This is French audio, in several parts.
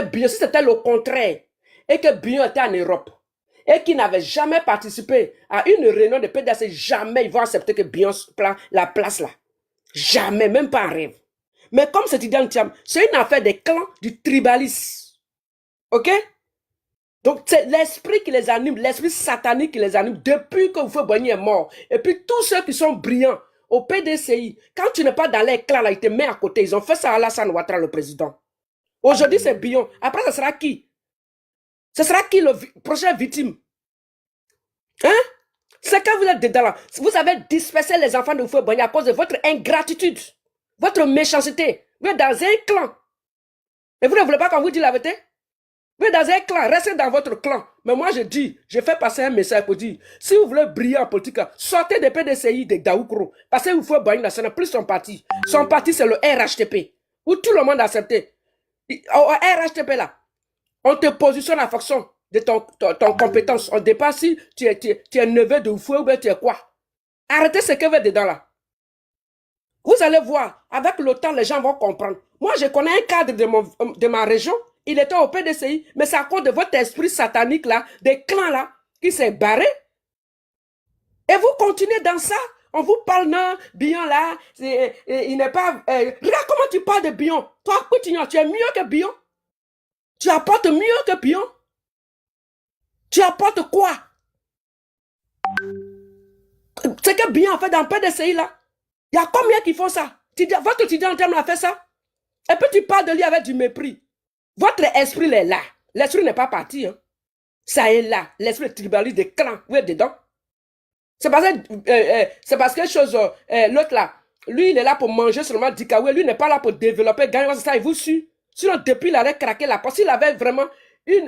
Bion, si c'était le contraire, et que Bion était en Europe, et qu'il n'avait jamais participé à une réunion de PDC, jamais ils vont accepter que Bion la place là. Jamais, même pas en rêve. Mais comme c'est Tidiane Thiam, c'est une affaire des clans, du tribalisme. OK? Donc, c'est l'esprit qui les anime, l'esprit satanique qui les anime depuis que Houphouët-Boigny est mort. Et puis, tous ceux qui sont brillants au PDCI, quand tu n'es pas dans les clans, là, ils te mettent à côté. Ils ont fait ça à Alassane Ouattara, le président. Aujourd'hui, c'est Bion. Après, ce sera qui? Ce sera qui le prochain victime? Hein? C'est quand vous êtes dedans là. Vous avez dispersé les enfants de Houphouët-Boigny à cause de votre ingratitude, votre méchanceté. Vous êtes dans un clan. Et vous ne voulez pas qu'on vous dise la vérité? Vous êtes dans un clan, restez dans votre clan. Mais moi, je dis, je fais passer un message pour dire, si vous voulez briller en politique, sortez des PDCI de Daoukro. Parce que Houphouët-Boigny, ce n'est plus son parti. Son parti, c'est le RHTP. Où tout le monde a accepté. Au RHTP, là, on te positionne en fonction de ton compétence. On ne dit pas si tu es neveu de Houphouët ou bien tu es quoi. Arrêtez ce que vous êtes dedans, là. Vous allez voir, avec le temps, les gens vont comprendre. Moi, je connais un cadre de ma région. Il était au PDCI, mais c'est à cause de votre esprit satanique là, des clans là, qui s'est barré. Et vous continuez dans ça. On vous parle, non, Bion là, il n'est pas... regarde comment tu parles de Bion. Toi, Coutinho, tu es mieux que Bion. Tu apportes mieux que Bion. Tu apportes quoi? C'est que Bion a fait dans le PDCI là. Il y a combien qui font ça? Votre étudiant a fait ça. Et puis tu parles de lui avec du mépris. Votre esprit est là. L'esprit n'est pas parti. Hein. Ça est là. L'esprit tribaliste des clans. Vous êtes dedans. C'est parce que chose, l'autre là, lui, il est là pour manger seulement du kawaii. Lui, n'est pas là pour développer, gagner. C'est ça, il vous suit. Sinon, depuis, il aurait craqué la porte. S'il avait vraiment si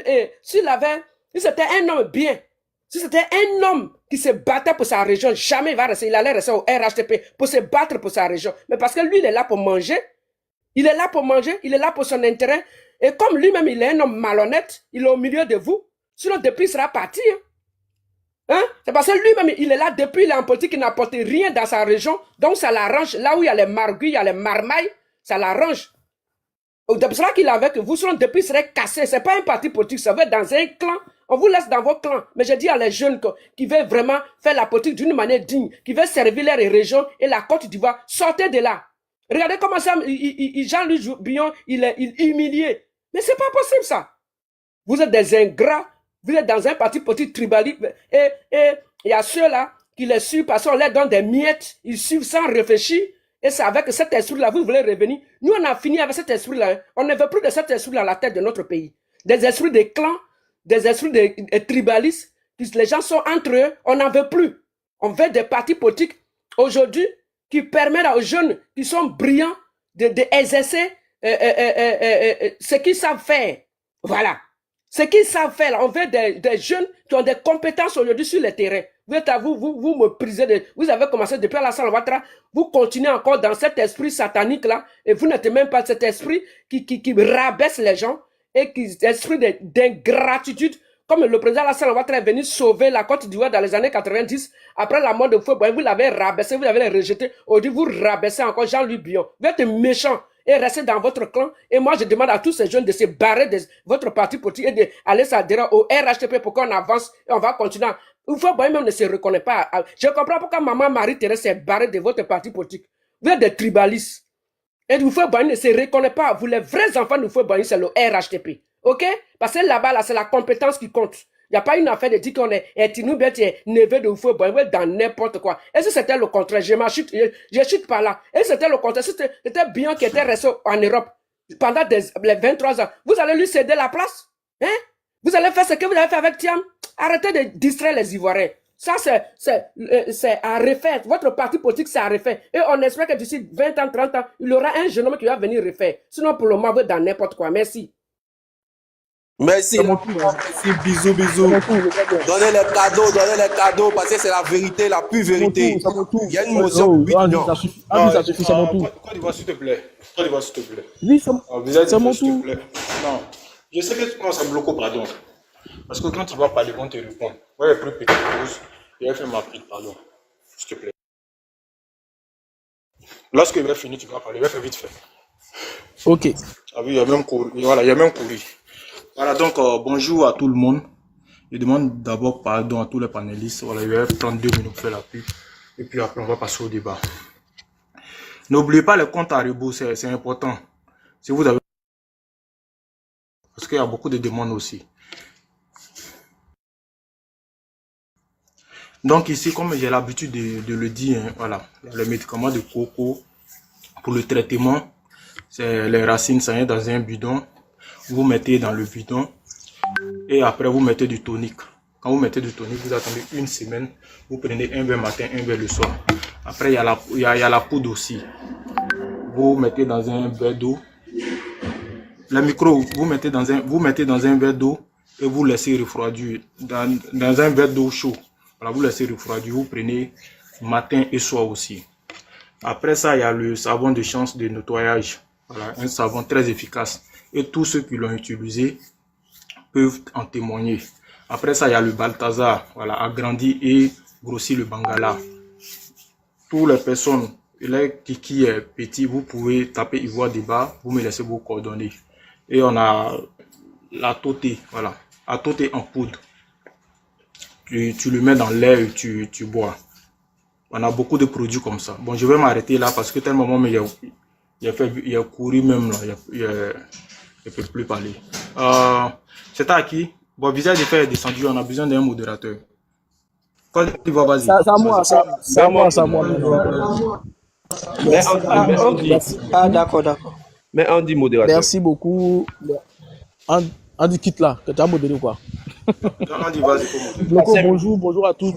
c'était un homme bien, si c'était un homme qui se battait pour sa région, jamais il va rester. Il allait rester au RHTP pour se battre pour sa région. Mais parce que lui, il est là pour manger. Il est là pour manger. Il est là pour son intérêt. Et comme lui-même, il est un homme malhonnête, il est au milieu de vous. Sinon, depuis, il sera parti. Hein? Hein? C'est parce que lui-même, il est là depuis, il est en politique, il n'apporte rien dans sa région. Donc, ça l'arrange. Là où il y a les marguilles, il y a les marmailles, ça l'arrange. C'est pour cela qu'il est avec vous. Sinon, depuis, il serait cassé. Ce n'est pas un parti politique, ça va être dans un clan. On vous laisse dans vos clans. Mais je dis à les jeunes qui veulent vraiment faire la politique d'une manière digne, qui veulent servir leur région et la Côte d'Ivoire, sortez de là. Regardez comment ça, Jean-Louis Billon, il est humilié. Mais c'est pas possible ça. Vous êtes des ingrats, vous êtes dans un parti politique tribaliste et il y a ceux-là qui les suivent parce qu'on leur donne des miettes, ils suivent sans réfléchir et c'est avec cet esprit-là, vous voulez revenir. Nous, on a fini avec cet esprit-là. Hein. On ne veut plus de cet esprit-là à la tête de notre pays. Des esprits de clans, des esprits de tribalistes, les gens sont entre eux, on n'en veut plus. On veut des partis politiques aujourd'hui qui permettent aux jeunes qui sont brillants d'exercer ce qu'ils savent faire. Voilà. Ce qu'ils savent faire, là, on veut des jeunes qui ont des compétences aujourd'hui sur le terrain. Vous me prisez, vous avez commencé depuis Alassane Ouattara, vous continuez encore dans cet esprit satanique-là, et vous n'êtes même pas cet esprit qui rabaisse les gens, et qui esprit d'ingratitude, comme le président Alassane Ouattara est venu sauver la Côte d'Ivoire dans les années 90, après la mort de Houphouët-Boigny, vous l'avez rabaissé, vous l'avez rejeté, aujourd'hui vous rabaissez encore Jean-Louis Billon. Vous êtes méchant et restez dans votre clan. Et moi, je demande à tous ces jeunes de se barrer de votre parti politique et d'aller s'adhérer au RHTP pour qu'on avance et on va continuer. Houphouët-Boigny même ne se reconnaît pas. Je comprends pourquoi maman Marie-Thérèse s'est barrée de votre parti politique. Vous êtes des tribalistes. Et Houphouët-Boigny ne se reconnaît pas. Vous, les vrais enfants de Houphouët-Boigny, c'est le RHTP. OK? Parce que là-bas, là, c'est la compétence qui compte. Il n'y a pas une affaire de dire qu'on est ethnie, bien tu es neveu de Houphouët-Boigny dans n'importe quoi. Et si c'était le contraire, je chute par là. Et si c'était le contraire, si c'était bien qui était resté en Europe pendant les 23 ans, vous allez lui céder la place? Hein? Vous allez faire ce que vous avez fait avec Thiam? Arrêtez de distraire les Ivoiriens. Ça, c'est à refaire. Votre parti politique, c'est à refaire. Et on espère que d'ici 20 ans, 30 ans, il y aura un jeune homme qui va venir refaire. Sinon, pour le moment, vous êtes dans n'importe quoi. Merci. Merci. Merci, bisous, bisous. Donnez les cadeaux, parce que c'est la vérité, la pure vérité. Il y a une motion. Ça suffit, c'est mon tour. Côte d'Ivoire, s'il te plaît. Côte d'Ivoire, s'il te plaît. Oui, c'est mon tour. Non. Je sais que tu commences à bloquer, pardon. Parce que quand tu vas parler, on te répond. Ouais, plus petite pause. Je vais faire ma petite, pardon. S'il te plaît. Lorsque je vais finir, tu vas parler. Je vais faire vite fait. Ok. Ah oui, il y a même couru. Voilà, il y a même couru. Voilà, donc bonjour à tout le monde. Je demande d'abord pardon à tous les panélistes. Voilà, je vais prendre 2 minutes pour faire la pub. Et puis après, on va passer au débat. N'oubliez pas les comptes à rebours, c'est important. Si vous avez... Parce qu'il y a beaucoup de demandes aussi. Donc ici, comme j'ai l'habitude de le dire, hein, voilà, le médicament de coco pour le traitement, c'est les racines, ça vient dans un bidon. Vous mettez dans le bidon et après vous mettez du tonique. Quand vous mettez du tonique, vous attendez 1 semaine. Vous prenez un verre matin, un verre le soir. Après, il y a la poudre aussi. Vous mettez dans un verre d'eau. Le micro, vous mettez dans un verre d'eau et vous laissez refroidir dans un verre d'eau chaud. Voilà, vous laissez refroidir. Vous prenez matin et soir aussi. Après ça, il y a le savon de chance de nettoyage. Voilà, un savon très efficace. Et tous ceux qui l'ont utilisé peuvent en témoigner. Après ça, il y a le Balthazar. Voilà, agrandi et grossi le Bangala. Pour les personnes, les kiki est petit, vous pouvez taper Ivoire Débat, vous me laissez vos coordonnées. Et on a la toté, voilà, la toté en poudre. Tu le mets dans l'air et tu bois. On a beaucoup de produits comme ça. Bon, je vais m'arrêter là parce que tellement mais il a couru même là, il ne peut plus parler. C'est à qui? Bon, visage de faire est descendu, on a besoin d'un modérateur. Vas-y. C'est à moi. D'accord. Mais on dit modérateur. Merci beaucoup. Andy quitte là, que tu as modéré quoi. Andy, vas-y. Bonjour à tous,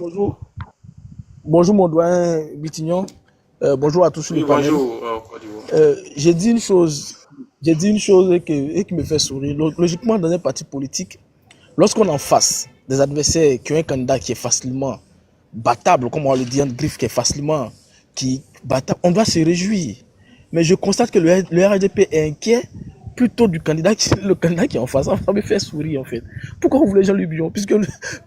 bonjour mon doyen Bitignon, bonjour à tous sur le panel. J'ai dit une chose et qui me fait sourire. Logiquement, dans un parti politique, lorsqu'on est en face des adversaires qui ont un candidat qui est facilement battable, comme on le dit, un griffe qui est facilement battable, on doit se réjouir. Mais je constate que le RDP est inquiet plutôt du candidat qui est en face. Ça me fait sourire en fait. Pourquoi vous voulez Jean-Luc Bion? Puisque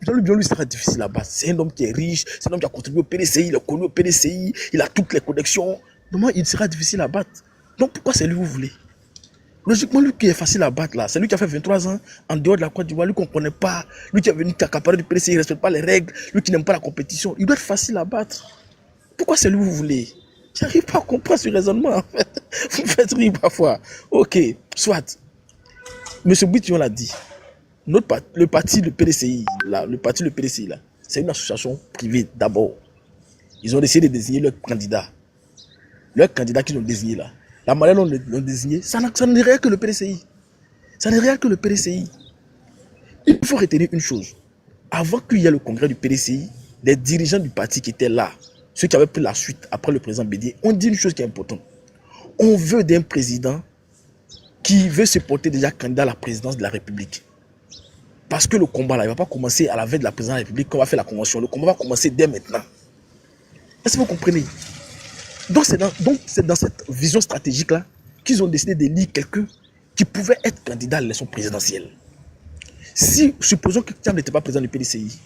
Jean-Luc Bion, lui, sera difficile à battre. C'est un homme qui est riche, c'est un homme qui a contribué au PDCI, il est connu au PDCI, il a toutes les connexions. Normalement, il sera difficile à battre. Donc pourquoi c'est lui que vous voulez? Logiquement, lui qui est facile à battre là, c'est lui qui a fait 23 ans en dehors de la Côte d'Ivoire, lui qu'on ne connaît pas, lui qui est venu accaparer du PDCI, il ne respecte pas les règles, lui qui n'aime pas la compétition. Il doit être facile à battre. Pourquoi c'est lui que vous voulez? J'arrive pas à comprendre ce raisonnement en fait. Vous me faites rire parfois. Ok, soit. Monsieur Bition l'a dit. Le parti, le PDCI, là, c'est une association privée d'abord. Ils ont décidé de désigner leur candidat. Leur candidat qu'ils ont désigné là. La manière dont ils l'ont désigné, ça n'est rien que le PDCI. Ça n'est rien que le PDCI. Il faut retenir une chose. Avant qu'il y ait le congrès du PDCI, les dirigeants du parti qui étaient là, ceux qui avaient pris la suite après le président Bédié, ont dit une chose qui est importante. On veut d'un président qui veut se porter déjà candidat à la présidence de la République. Parce que le combat là, il ne va pas commencer à la veille de la présidence de la République quand on va faire la convention. Le combat va commencer dès maintenant. Est-ce que vous comprenez? Donc c'est dans cette vision stratégique là qu'ils ont décidé d'élire quelqu'un qui pouvait être candidat à l'élection présidentielle. Si, supposons que Thiam n'était pas président du PDCI,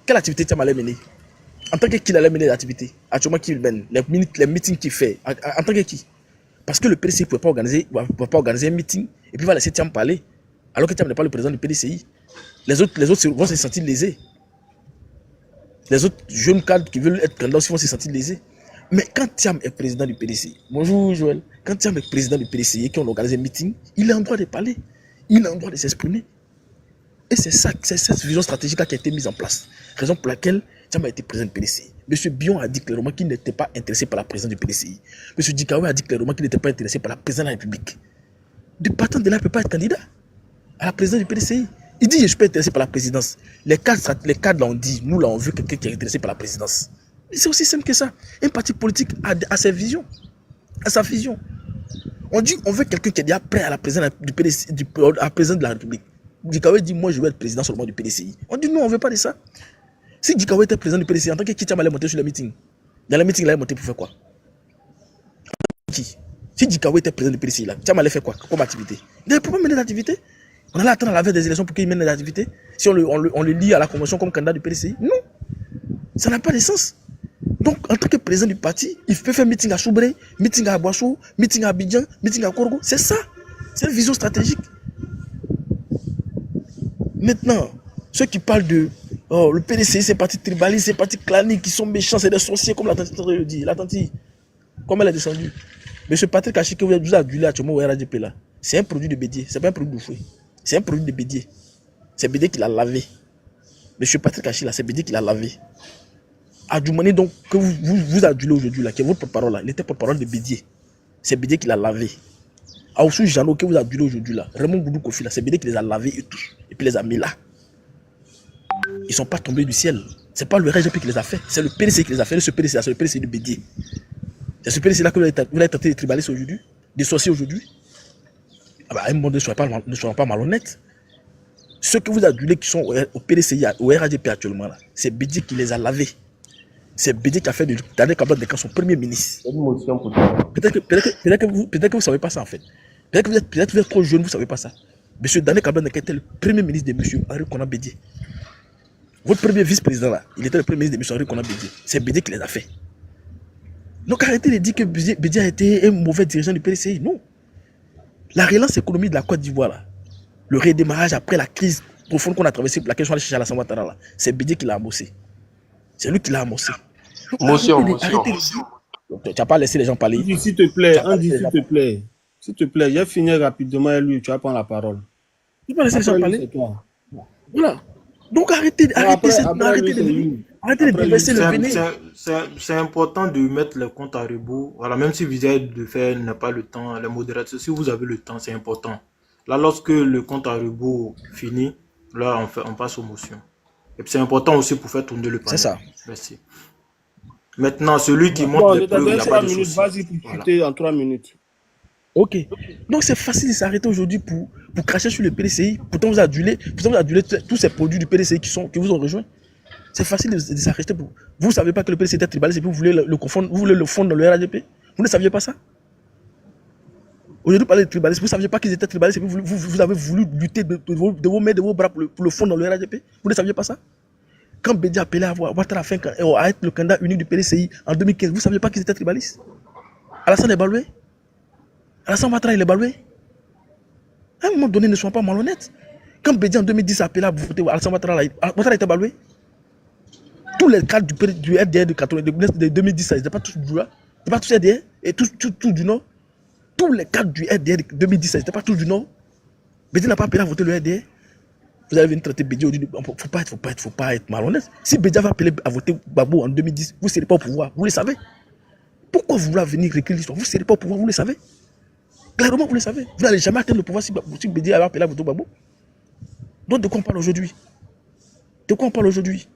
quelle activité Thiam allait mener? En tant que qui allait mener l'activité? Actuellement, qui mène les meetings qu'il fait? En tant que qui? Parce que le PDCI ne pouvait pas organiser un meeting et puis va laisser Thiam parler. Alors que Thiam n'est pas le président du PDCI. Les autres vont se sentir lésés. Les autres jeunes cadres qui veulent être candidats aussi vont se sentir lésés. Mais quand Thiam est président du PDCI, bonjour Joël, quand Thiam est président du PDCI et qu'on organise un meeting, il a un droit de parler. Il a un droit de s'exprimer. Et c'est cette vision stratégique qui a été mise en place. Raison pour laquelle Thiam a été président du PDCI. M. Bion a dit clairement qu'il n'était pas intéressé par la présidence du PDCI. M. Dikawe a dit clairement qu'il n'était pas intéressé par la présidence de la République. De partant de là, il ne peut pas être candidat à la présidence du PDCI. Il dit je suis pas intéressé par la présidence. Les cadres l'ont dit, nous l'avons vu quelqu'un qui est intéressé par la présidence. C'est aussi simple que ça. Un parti politique a ses visions, a sa vision. On dit on veut quelqu'un qui est déjà prêt à la présidence du PDCI, à la présidence de la République. Dikawe dit moi je veux être président seulement du PDCI. On dit non, on ne veut pas de ça. Si Dikawe était président du PDCI, en tant que qui Thiam allait monter sur les meetings? Dans les meetings, il allait monter pour faire quoi? Qui? Si Dikawe était président du PDCI, là, Thiam allait faire quoi comme activité? Il ne peut pas mener d'activité. On allait attendre à la veille des élections pour qu'il mène des activités. Si on le lie à la convention comme candidat du PDCI? Non. Ça n'a pas de sens. Donc, en tant que président du parti, il peut faire meeting à Soubré, meeting à Boissou, meeting à Abidjan, meeting à Korgo. C'est ça. C'est une vision stratégique. Maintenant, ceux qui parlent de oh, le PDCI, c'est parti tribaliste, c'est parti clanique, qui sont méchants, c'est des sorciers, comme la tante le dit. La tante, comme elle est descendue. Monsieur Patrick Hachi, que vous avez adulé actuellement au RADP là, c'est un produit de Bédier, c'est pas un produit de fouet. C'est un produit de Bédier. C'est Bédier qui l'a lavé. Monsieur Patrick Hachi là, c'est Bédier qui l'a lavé. Adjoumani donc, que vous adulez aujourd'hui là, qui est votre porte-parole là, il était porte-parole de Bédier. C'est Bédier qui l'a lavé. Aoussou Jano, que vous adulez aujourd'hui là, Raymond Boudou Kofi là, c'est Bédier qui les a lavés et tout. Et puis les a mis là. Ils ne sont pas tombés du ciel. Ce n'est pas le RGP qui les a fait. C'est le PDC qui les a fait. Ce PDC, c'est le PDC de Bédier. C'est ce PDC là que vous avez tenté de tribaliser aujourd'hui, de sorcier aujourd'hui. Ah bah, à un moment donné, ne soyons pas malhonnêtes. Ceux que vous adulez qui sont au PDCI, au RADP actuellement, c'est Bédier qui les a lavés. C'est Bédier qui a fait de Daniel Kablan Dekan son premier ministre. Peut-être que vous ne savez pas ça en fait. Peut-être que vous êtes trop jeune, vous ne savez pas ça. Monsieur Daniel Kablan Dekan était le premier ministre de monsieur Henri Konan Bédier. Votre premier vice-président là, il était le premier ministre de M. Henri Konan Bédier. C'est Bédier qui les a fait. Donc arrêtez de dire que Bédier a été un mauvais dirigeant du PDCI. Non. La relance économique de la Côte d'Ivoire là, le redémarrage après la crise profonde qu'on a traversée pour laquelle je suis allé chercher Alassane Ouattara là, c'est Bédier qui l'a amorcé. C'est lui qui l'a amorcé. Motion. Tu n'as pas laissé les gens parler. S'il te plaît, Andy, s'il te plaît. S'il te plaît, je vais finir rapidement avec lui, tu vas prendre la parole. Tu n'as pas laissé les gens parler. Voilà. Donc arrêtez de déverser le vénin. C'est important de mettre les comptes à rebours. Voilà, même si vous avez de faire n'a pas le temps, les modérateurs, si vous avez le temps, c'est important. Là, lorsque le compte à rebours finit, là, on passe aux motions. Et puis c'est important aussi pour faire tourner le panier. C'est ça. Merci. Maintenant, celui qui monte les preuves, il n'y a pas de souci. Vas-y pour chuter en 3 minutes. Ok. Donc c'est facile de s'arrêter aujourd'hui pour cracher sur le PDCI. Pourtant vous adulez tous ces produits du PDCI qui vous ont rejoint. C'est facile de s'arrêter pour. Vous ne savez pas que le PDCI était tribaliste et puis vous voulez le confondre, vous voulez le fondre dans le RADP. Vous ne saviez pas ça? Aujourd'hui, parler de tribalistes, vous ne saviez pas qu'ils étaient tribalistes et puis vous avez voulu lutter de vos mains, de vos bras pour le fondre dans le RADP. Vous ne saviez pas ça? Quand Bédier appelait à être le candidat unique du PDCI en 2015, vous ne saviez pas qu'ils étaient tribalistes? Alassane est baloué. Alassane Ouattara, il est baloué. À un moment donné, ne soyons pas malhonnêtes. Quand Bédier en 2010 a appelé à voter Alassane Ouattara, Ouattara était baloué. Tous les cadres du RDR de 2010, ils n'étaient pas tous du là. Ils n'étaient pas tous RDR et tous du Nord. Tous les cadres du RDR de 2010, ils n'étaient pas tous du Nord. Bédier n'a pas appelé à voter le RDR. Vous allez venir traiter Bédier aujourd'hui. Il ne faut pas être malhonnête. Si Bédier va appeler à voter Gbagbo en 2010, vous ne serez pas au pouvoir. Vous le savez. Pourquoi vous voulez venir réécrire l'histoire? Vous ne serez pas au pouvoir, vous le savez. Clairement, vous le savez. Vous n'allez jamais atteindre le pouvoir si Bédier avait appelé à voter Gbagbo. Donc, de quoi on parle aujourd'hui? De quoi on parle aujourd'hui?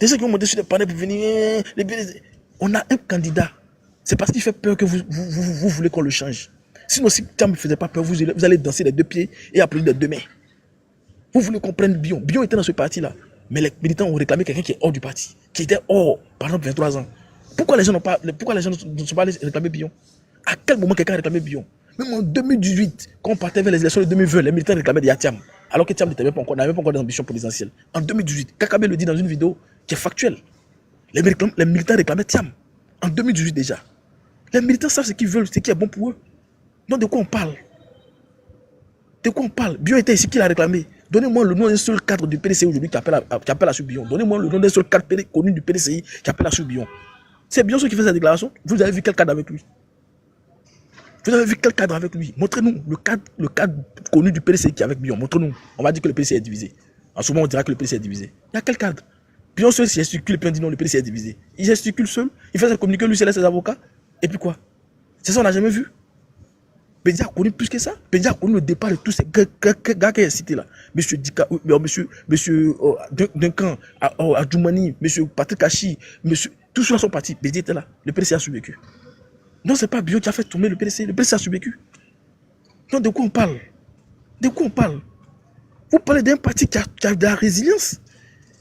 Des gens qui vont monter sur des panneaux pour venir. On a un candidat. C'est parce qu'il fait peur que vous voulez qu'on le change. Sinon, si Thiam ne faisait pas peur, vous allez danser des deux pieds et applaudir des deux mains. Vous voulez qu'on prenne Bion. Bion était dans ce parti-là. Mais les militants ont réclamé quelqu'un qui est hors du parti. Qui était hors, par exemple, 23 ans. Pourquoi les gens ne sont pas allés réclamer Bion? À quel moment quelqu'un a réclamé Bion? Même en 2018, quand on partait vers les élections de 2020, les militants réclamaient des Thiam. Alors que Thiam n'avait pas encore d'ambition présidentielle. En 2018, Kakabe le dit dans une vidéo qui est factuelle. Les militants réclamaient Thiam. En 2018 déjà. Les militants savent ce qu'ils veulent, ce qui est bon pour eux. Donc de quoi on parle? De quoi on parle? Bion était ici, qui l'a réclamé? Donnez-moi le nom d'un seul cadre du PDCI aujourd'hui qui appelle à suivre Bion. Donnez-moi le nom d'un seul cadre connu du PDCI qui appelle à suivre Bion. C'est Bion qui fait sa déclaration. Vous avez vu quel cadre avec lui? Vous avez vu quel cadre avec lui? Montrez-nous le cadre connu du PDCI qui est avec Bion. Montrez-nous. On va dire que le PDCI est divisé. En ce moment, on dira que le PDCI est divisé. Il y a quel cadre? Bion seul gesticule et puis on dit non, le PDCI est divisé. Il gesticule seul, il fait sa communiqué, lui, c'est ses avocats. Et puis quoi? C'est ça, on n'a jamais vu. Bédier a connu plus que ça. Bédier a connu le départ de tous ces gars qui sont cités là. Monsieur Dika, monsieur Duncan, Adjoumani, monsieur Patrick Hachi, monsieur, tous ceux-là sont partis. Bédier était là. Le PDCI a survécu. Non, c'est pas Bion qui a fait tomber le PDCI. Le PDCI a survécu. Donc, de quoi on parle? De quoi on parle? Vous parlez d'un parti qui a de la résilience,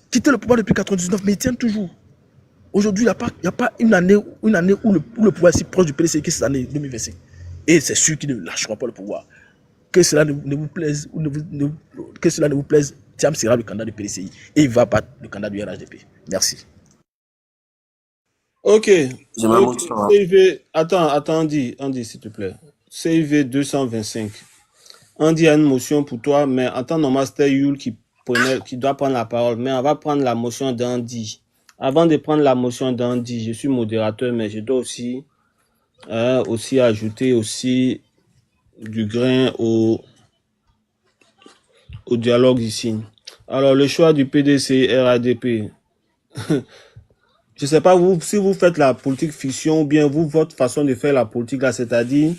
qui était le pouvoir depuis 1999, mais il tient toujours. Aujourd'hui, il n'y a pas une année où le pouvoir est si proche du PDCI que cette année 2025. Et c'est sûr qu'ils ne lâcheront pas le pouvoir. Que cela ne vous plaise ou que cela ne vous plaise, Thiam sera le candidat du PDCI et il va battre le candidat du RHDP. Merci. Ok. Attends, Andy, s'il te plaît. CIV 225. Andy a une motion pour toi, mais en temps normal, c'était Yul qui qui doit prendre la parole, mais on va prendre la motion d'Andy. Avant de prendre la motion d'Andy, je suis modérateur, mais je dois aussi, ajouter aussi du grain au dialogue ici. Alors, le choix du PDC RADP. Je ne sais pas vous, si vous faites la politique fiction ou bien votre façon de faire la politique là, c'est-à-dire,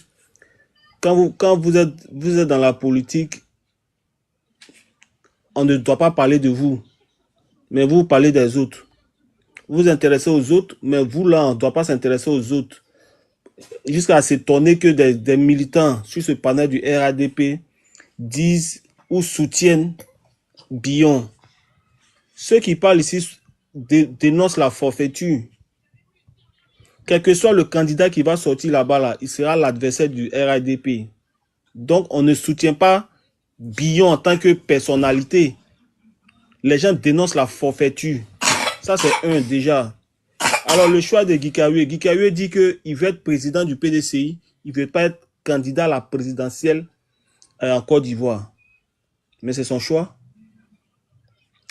quand vous êtes dans la politique, on ne doit pas parler de vous, mais vous parlez des autres. Vous vous intéressez aux autres, mais vous là, on ne doit pas s'intéresser aux autres. Jusqu'à s'étonner que des militants sur ce panel du RADP disent ou soutiennent Billon. Ceux qui parlent ici dénoncent la forfaiture. Quel que soit le candidat qui va sortir là-bas, là, il sera l'adversaire du RADP. Donc, on ne soutient pas Billon en tant que personnalité. Les gens dénoncent la forfaiture. Ça, c'est un déjà. Alors, le choix de Guikawe. Guikawe dit qu'il veut être président du PDCI. Il ne veut pas être candidat à la présidentielle en Côte d'Ivoire. Mais c'est son choix.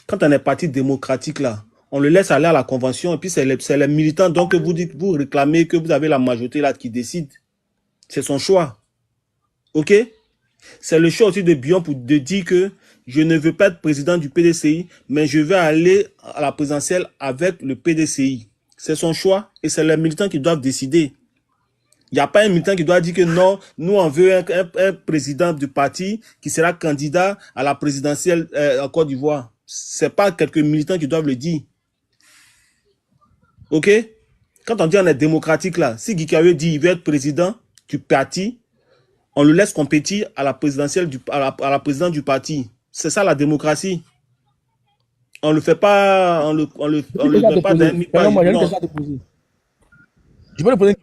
Quand on est parti démocratique, là, on le laisse aller à la convention. Et puis, c'est les militants donc vous réclamez que vous avez la majorité là qui décide. C'est son choix. OK? C'est le choix aussi de Billon de dire que je ne veux pas être président du PDCI, mais je vais aller à la présidentielle avec le PDCI. C'est son choix et c'est les militants qui doivent décider. Il n'y a pas un militant qui doit dire que non, nous on veut un président du parti qui sera candidat à la présidentielle en Côte d'Ivoire. C'est pas quelques militants qui doivent le dire. OK? Quand on dit on est démocratique là, si Guikawe dit qu'il veut être président du parti, on le laisse compétir à la présidentielle à la présidente du parti. C'est ça la démocratie. On le fait pas, on le met pas d'un Je peux le poser.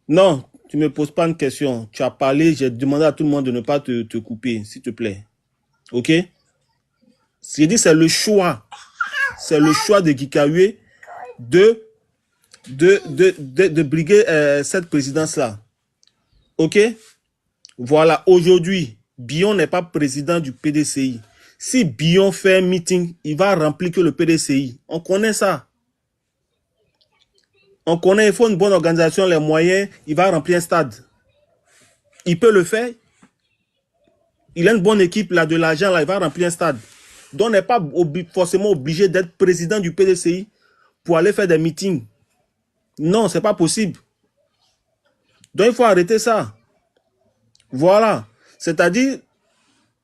Non, tu me poses pas une question. Tu as parlé, j'ai demandé à tout le monde de ne pas te couper, s'il te plaît. OK? J'ai dit c'est le choix. C'est le choix de Guikawe de briguer cette présidence-là. OK? Voilà, aujourd'hui, Billon n'est pas président du PDCI. Si Billon fait un meeting, il va remplir que le PDCI. On connaît ça. On connaît, il faut une bonne organisation, les moyens, il va remplir un stade. Il peut le faire. Il a une bonne équipe, là, de l'argent, là, il va remplir un stade. Donc, on n'est pas forcément obligé d'être président du PDCI pour aller faire des meetings. Non, c'est pas possible. Donc, il faut arrêter ça. Voilà. C'est-à-dire,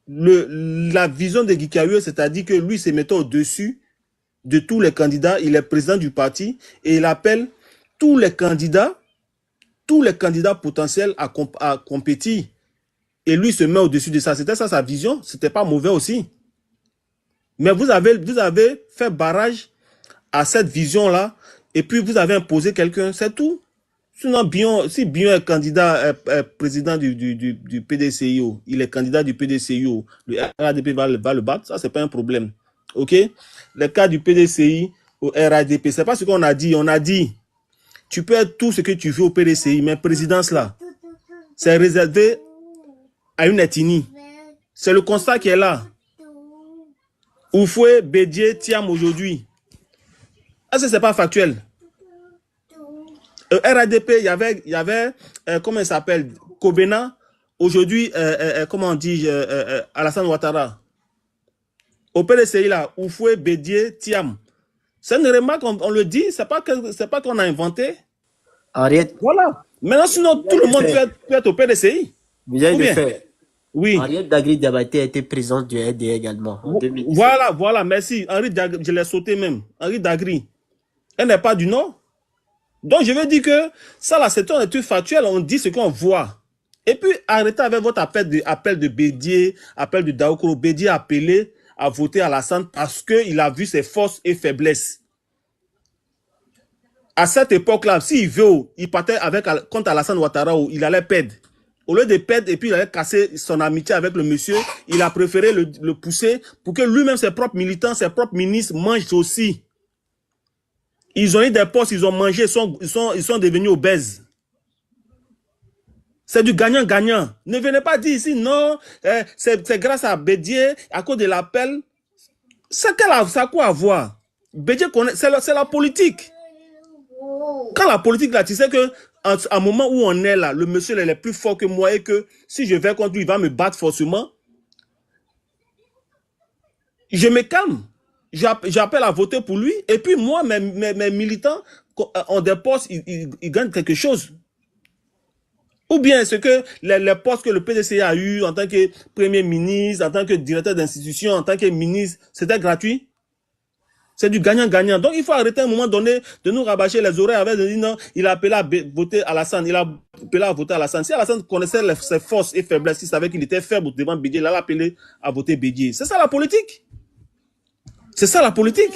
la vision de Guikawe, c'est-à-dire que lui se mettait au-dessus de tous les candidats. Il est président du parti et il appelle tous les candidats potentiels à compétir. Et lui se met au-dessus de ça. C'était ça sa vision. C'était pas mauvais aussi. Mais vous avez fait barrage à cette vision-là et puis vous avez imposé quelqu'un. C'est tout. Sinon, si Billon est candidat, président du PDCIO, il est candidat du PDCIO, le RADP va le battre, ça, c'est pas un problème. OK? Le cas du PDCI au RADP, c'est pas ce qu'on a dit. On a dit, tu peux être tout ce que tu veux au PDCI, mais présidence là, c'est réservé à une ethnie. C'est le constat qui est là. Oufoué, Bédié, Thiam aujourd'hui. Est-ce que c'est pas factuel? RADP, il y avait comment il s'appelle, Kobena. Aujourd'hui, comment on dit, Alassane Ouattara. Au PDCI là, Oufoué, Bédié, Thiam. C'est une remarque, on le dit, c'est pas qu'on a inventé. Henriette. Voilà. Maintenant, sinon, tout le monde peut être au PDCI. Vous avez de fait. Oui. Henriette Dagri-Diabaté a été présidente du RDA également en 2017. Voilà, merci. Henri Dagri, je l'ai sauté même. Henri Dagri. Elle n'est pas du Nord. Donc, je veux dire que ça, là, c'est une étude factuelle. On dit ce qu'on voit. Et puis, arrêtez avec votre appel de Bédié, appel de Daoukro. Bédié a appelé à voter Alassane parce qu'il a vu ses forces et faiblesses. À cette époque-là, s'il veut, il partait contre Alassane Ouattara, il allait perdre. Au lieu de perdre, et puis il allait casser son amitié avec le monsieur, il a préféré le pousser pour que lui-même, ses propres militants, ses propres ministres mangent aussi. Ils ont eu des postes, ils ont mangé, ils sont devenus obèses. C'est du gagnant-gagnant. Ne venez pas dire ici, non, c'est grâce à Bédié, à cause de l'appel. Ça a quoi à voir? Bédié connaît, c'est la politique. Quand la politique, là, tu sais que à un moment où on est là, le monsieur il est plus fort que moi et que si je vais contre lui, il va me battre forcément. Je me calme. J'appelle à voter pour lui. Et puis moi, mes militants ont des postes, ils gagnent quelque chose. Ou bien est-ce que les postes que le PDC a eu en tant que premier ministre, en tant que directeur d'institution, en tant que ministre, c'était gratuit? C'est du gagnant-gagnant. Donc, il faut arrêter à un moment donné de nous rabâcher les oreilles avec de dire non, il a appelé à voter Alassane. Il a appelé à voter Alassane. Si Alassane connaissait ses forces et faiblesses, il savait qu'il était faible devant Bédié, il a appelé à voter Bédié. C'est ça la politique. C'est ça la politique.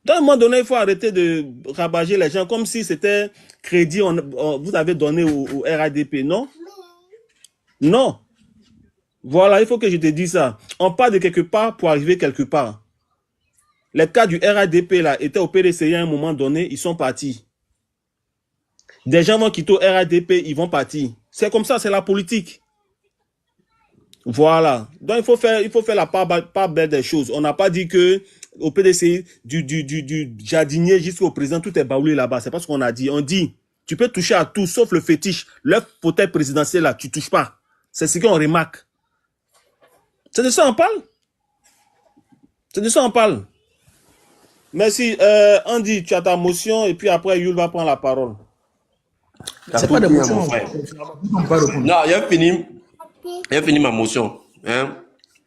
Donc, à un moment donné, il faut arrêter de rabâcher les gens comme si c'était crédit, vous avez donné au RADP. Non? Non. Voilà, il faut que je te dise ça. On part de quelque part pour arriver quelque part. Les cas du RADP là étaient au PDCI à un moment donné, ils sont partis. Des gens vont quitter au RADP, ils vont partir. C'est comme ça, c'est la politique. Voilà. Donc il faut faire la part belle des choses. On n'a pas dit que au PDCI, du jardinier jusqu'au président, tout est baoulé là-bas. C'est pas ce qu'on a dit. On dit, tu peux toucher à tout sauf le fétiche. Le fauteuil présidentiel là, tu touches pas. C'est ce qu'on remarque. C'est de ça on parle. C'est de ça on parle. Merci. Andy, tu as ta motion et puis après, Yul va prendre la parole. C'est pas des motions. Mon frère. Non, j'ai fini ma motion. Hein?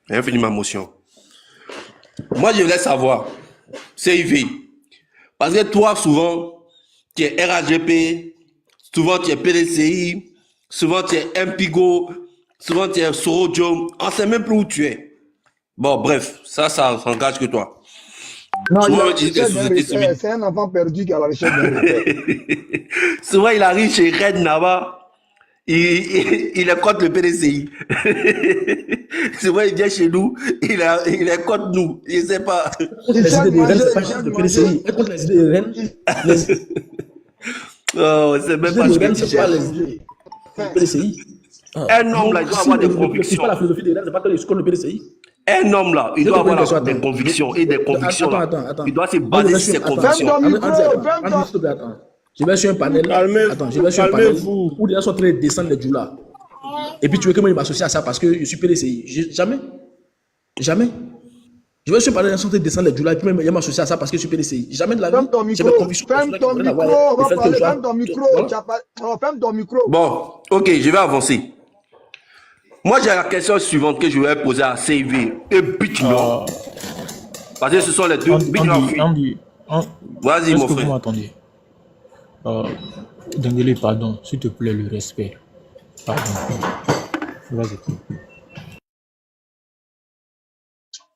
J'ai fini ma motion. Moi, je voulais savoir, CIV, parce que toi, souvent, tu es RAGP, souvent tu es PDCI, souvent tu es Impigo, souvent tu es Sorojo, on ne sait même plus où tu es. Bon, bref, ça s'engage que toi. Non, c'est un enfant perdu qui est à la recherche d'un repère. Souvent, il arrive chez Red Nava, il est contre le PDCI. Souvent, il vient chez nous, il est contre nous. Je ne sais pas. Les idées de Rennes, c'est pas juste le PDCI. Écoute les idées de Rennes. Oh, c'est même pas ce que tu c'est pas les idées du PDCI. Un homme là, il doit avoir des convictions. C'est pas la philosophie de Rennes, c'est pas que je contre le PDCI. Un homme là, il doit avoir des convictions et des convictions. Attends. Il doit se baser sur ses convictions. Je vais sur un panel. Attends, je vais sur un panel où les gens sont en train de descendre les djoulas. Et puis tu veux que moi je m'associe à ça parce que je suis PDCI. Jamais. Jamais. Je vais sur un panel, les gens sont en train de descendre les djoulas et puis je m'associe à ça parce que je suis PDCI. Jamais de la vie. Ferme ton micro. Ferme ton micro. Ferme ton micro. Bon, ok, je vais avancer. Moi, j'ai la question suivante que je vais poser à CV et Bitignon. Parce que ce sont les deux. Vas-y, mon frère. Vous m'entendez? Dengele, pardon, s'il te plaît, le respect. Pardon. Vas-y.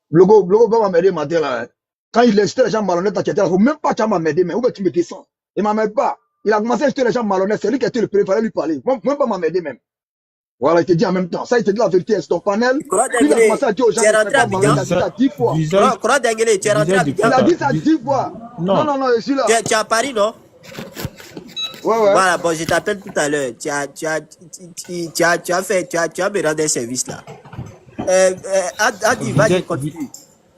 Blogo va m'aider matin là. Quand il laissait les gens malhonnêtes, tu étais là, faut même pas tu vas m'aider, mais où tu me descends? Il ne m'aide pas. Il a commencé à jeter les gens malhonnêtes, c'est lui qui était le premier, il fallait lui parler. Même pas m'aider même. Voilà, il te dit en même temps. Ça, il te dit la vérité, c'est ton panel. Il a commencé à dire aux gens qu'il ne pas malhonnête, il a dit ça 10 fois. Tu es rentré à Abidjan. Il a dit ça 10 fois. Non, je suis là. Tu es à Paris, non? Ouais. Voilà, bon, je t'appelle tout à l'heure. Tu as me rendu un service là. Andy, vas-y, continue.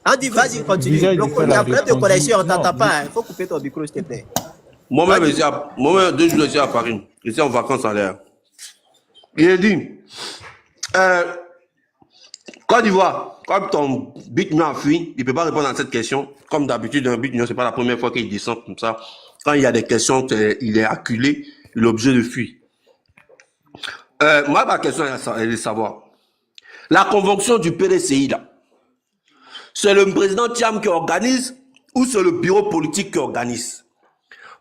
Andy, vas-y, continue. Il y a problème de connexion, on t'entend pas. Il faut couper ton micro, s'il te plaît. Moi-même, 2 jours, je suis à Paris. Je suis en vacances à l'air. Il a dit, Côte d'Ivoire, comme ton Bitignon a fui, il ne peut pas répondre à cette question. Comme d'habitude, un Bitignon, ce n'est pas la première fois qu'il descend comme ça. Quand il y a des questions, il est acculé, il est obligé de fuir. Moi, ma question est de savoir, la convention du PDCI, là, c'est le président Thiam qui organise ou c'est le bureau politique qui organise?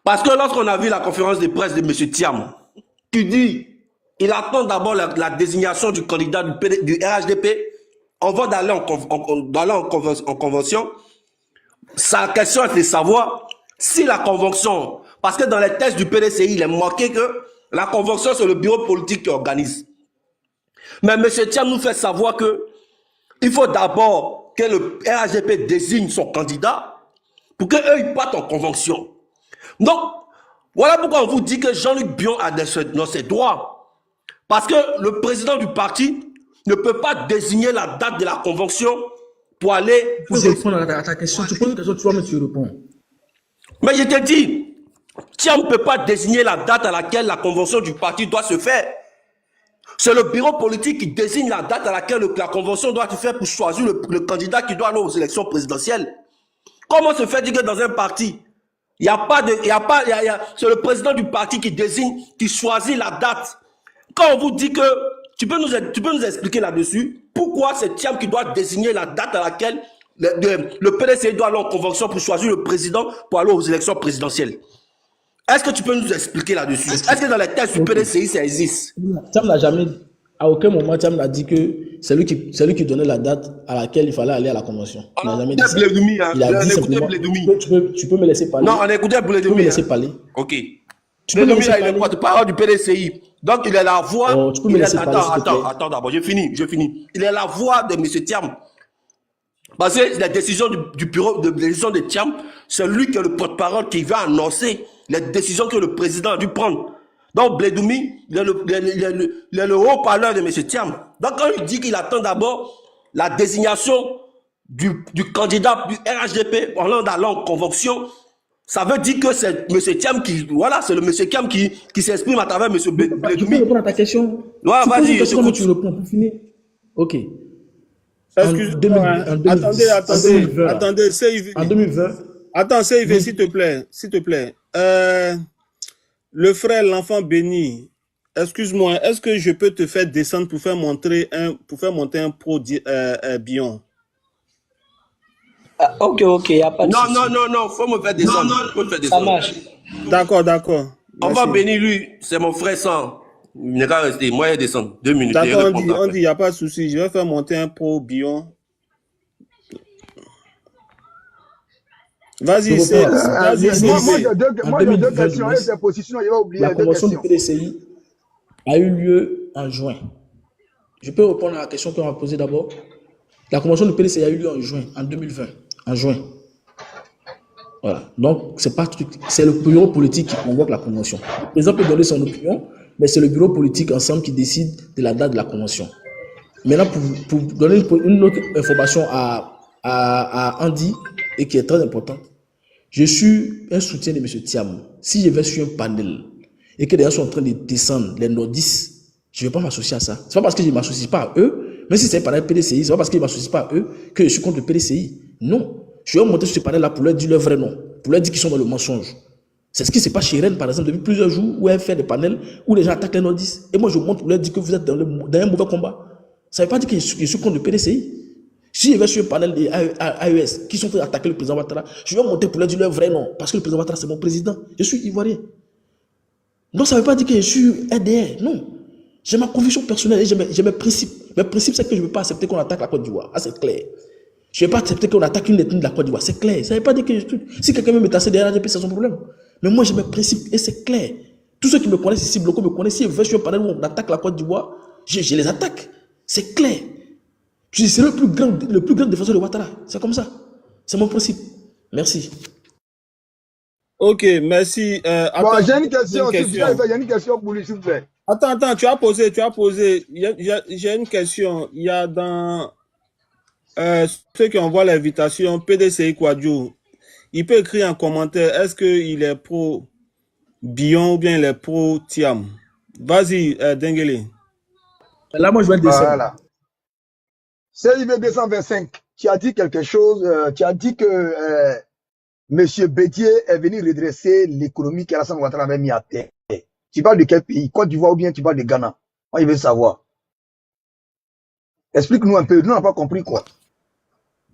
Parce que lorsqu'on a vu la conférence de presse de M. Thiam, qui dit, il attend d'abord la désignation du candidat du RHDP, on va d'aller en convention. Sa question est de savoir si la convention, parce que dans les textes du PDCI, il est marqué que la convention, c'est le bureau politique qui organise. Mais M. Thiam nous fait savoir que il faut d'abord que le RHDP désigne son candidat pour qu'eux, ils partent en convention. Donc, voilà pourquoi on vous dit que Jean-Luc Bion a dans ses droits. Parce que le président du parti ne peut pas désigner la date de la convention pour aller... Pour répondre à ta question, tu poses une question, toi-même tu réponds. Mais je te dis, Thiam ne peut pas désigner la date à laquelle la convention du parti doit se faire. C'est le bureau politique qui désigne la date à laquelle la convention doit se faire pour choisir le candidat qui doit aller aux élections présidentielles. Comment se fait-il que dans un parti, il n'y a pas de... c'est le président du parti qui désigne, qui choisit la date. Quand on vous dit que... Tu peux nous expliquer là-dessus pourquoi c'est Thiam qui doit désigner la date à laquelle le PDCI doit aller en convention pour choisir le président pour aller aux élections présidentielles. Est-ce que tu peux nous expliquer là-dessus? Est-ce que dans les textes du PDCI, ça existe? Thiam n'a jamais, à aucun moment, Thiam n'a dit que c'est lui qui donnait la date à laquelle il fallait aller à la convention. Il n'a jamais dit ça. Il a dit simplement, tu peux me laisser parler. Non, on écoutait Blédoumi. Tu peux me laisser parler. Ok. Blédoumi, il est le porte-parole du PDCI. Donc, il est la voix... Oh, tu peux me laisser parler, s'il te plaît. Attends d'abord, je finis. Il est la voix de M. Thiam. Parce que la décision du bureau de décision de Thiam, c'est lui qui est le porte-parole qui va annoncer les décisions que le président a dû prendre. Donc, Blédoumi, il est le haut-parleur de M. Thiam. Donc, quand il dit qu'il attend d'abord la désignation du candidat du RHDP en allant en convention, ça veut dire que c'est M. Thiam qui... Voilà, c'est le M. Thiam qui s'exprime à travers M. Blédoumi. Tu peux répondre à ta question? Ouais, vas-y, je t'écoute. Tu réponds pour finir. Ok. Excuse-moi, attendez, CIV. En 2020. Attends, CIV, s'il te plaît. Le frère, l'enfant béni, excuse-moi, est-ce que je peux te faire descendre pour faire monter un pro Bion? Ok, il n'y a pas de souci. Non, faut me faire descendre. Ça marche. D'accord. Enfant béni, lui, c'est mon frère sang. Il n'est qu'à rester. Moi, il descend 2 minutes. D'accord, on dit, il n'y a pas de souci. Je vais faire monter un pro Bion. Vas-y, moi, j'ai deux questions. Et ces positions, je vais oublier. La convention du PDCI a eu lieu en juin. Je peux répondre à la question qu'on m'a posée d'abord. La convention du PDCI a eu lieu en juin, en 2020. En juin. Voilà. Donc, c'est le bureau politique qui convoque la convention. Le président peut donner son opinion, mais c'est le bureau politique ensemble qui décide de la date de la convention. Maintenant, pour donner une autre information à Andy, et qui est très importante, je suis un soutien de M. Thiam. Si je vais sur un panel et que les gens sont en train de descendre les nordistes, je ne vais pas m'associer à ça. Ce n'est pas parce que je ne m'associe pas à eux, même si c'est un panel PDCI, ce n'est pas parce que je ne m'associe pas à eux que je suis contre le PDCI. Non. Je vais monter sur ce panel-là pour leur dire leur vrai nom, pour leur dire qu'ils sont dans le mensonge. C'est ce qui se passe chez Rennes, par exemple, depuis plusieurs jours, où elle fait des panels où les gens attaquent les nordistes. Et moi, je monte pour leur dire que vous êtes dans un mauvais combat. Ça ne veut pas dire que je suis contre le PDCI. Si je vais sur un panel des AES qui sont en train d'attaquer le président Ouattara, je vais monter pour leur dire leur vrai nom, parce que le président Ouattara, c'est mon président. Je suis ivoirien. Donc, ça ne veut pas dire que je suis RDR. Non. J'ai ma conviction personnelle et j'ai mes principes. Mes principes, c'est que je ne veux pas accepter qu'on attaque la Côte d'Ivoire. Ah, c'est clair. Je ne vais pas accepter qu'on attaque une ethnie de la Côte d'Ivoire. C'est clair. Ça ne veut pas dire que si quelqu'un veut me tasser derrière la c'est son problème. Mais moi, j'ai mes principes et c'est clair. Tous ceux qui me connaissent ici, Bloco me connaissent. Si je vais sur un panel où on attaque la Côte d'Ivoire, je les attaque. C'est clair. Je suis le plus grand défenseur de Ouattara. C'est comme ça. C'est mon principe. Merci. Ok, merci. Bon, j'ai une question. J'ai une question pour lui, s'il vous plaît. Attends, tu as posé. J'ai une question. Il y a dans ceux qui envoient l'invitation, PDCI Kwadjo, il peut écrire en commentaire, est-ce qu'il est pro Bion ou bien il est pro Thiam? Vas-y, Denguele. Là, moi, je vais descendre. Voilà. CIV 225, tu as dit quelque chose, tu as dit que M. Bédier est venu redresser l'économie qu'Alassane Ouattara avait mis à terre. Tu parles de quel pays? Côte d'Ivoire ou bien tu parles de Ghana? Moi, je veux savoir. Explique-nous un peu. Nous, on n'a pas compris quoi.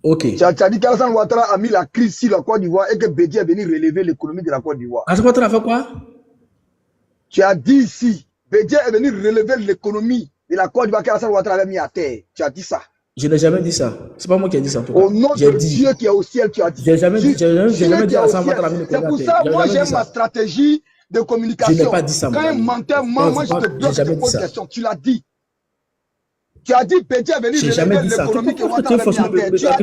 Ok. Tu as dit qu'Alassane Ouattara a mis la crise sur la Côte d'Ivoire et que Bédier est venu relever l'économie de la Côte d'Ivoire. Alassane Ouattara a fait quoi? Tu as dit ici, Bédier est venu relever l'économie de la Côte d'Ivoire qu'Alassane Ouattara avait mis à terre. Tu as dit ça. Je n'ai jamais dit ça. C'est pas moi qui ai dit ça en tout cas. Au nom de Dieu qui est au ciel, tu as dit. J'ai jamais dit Alassane Ouattara a mis l'économie à terre. C'est pour ça, moi, j'ai ma stratégie de communication. Je n'ai pas dit ça. Quand un menteur ment, moi, je te bloque, je te pose une question. Tu l'as dit. Tu as dit, Bédier est venu relever l'économie que Ouattara avait mis à terre. Tu as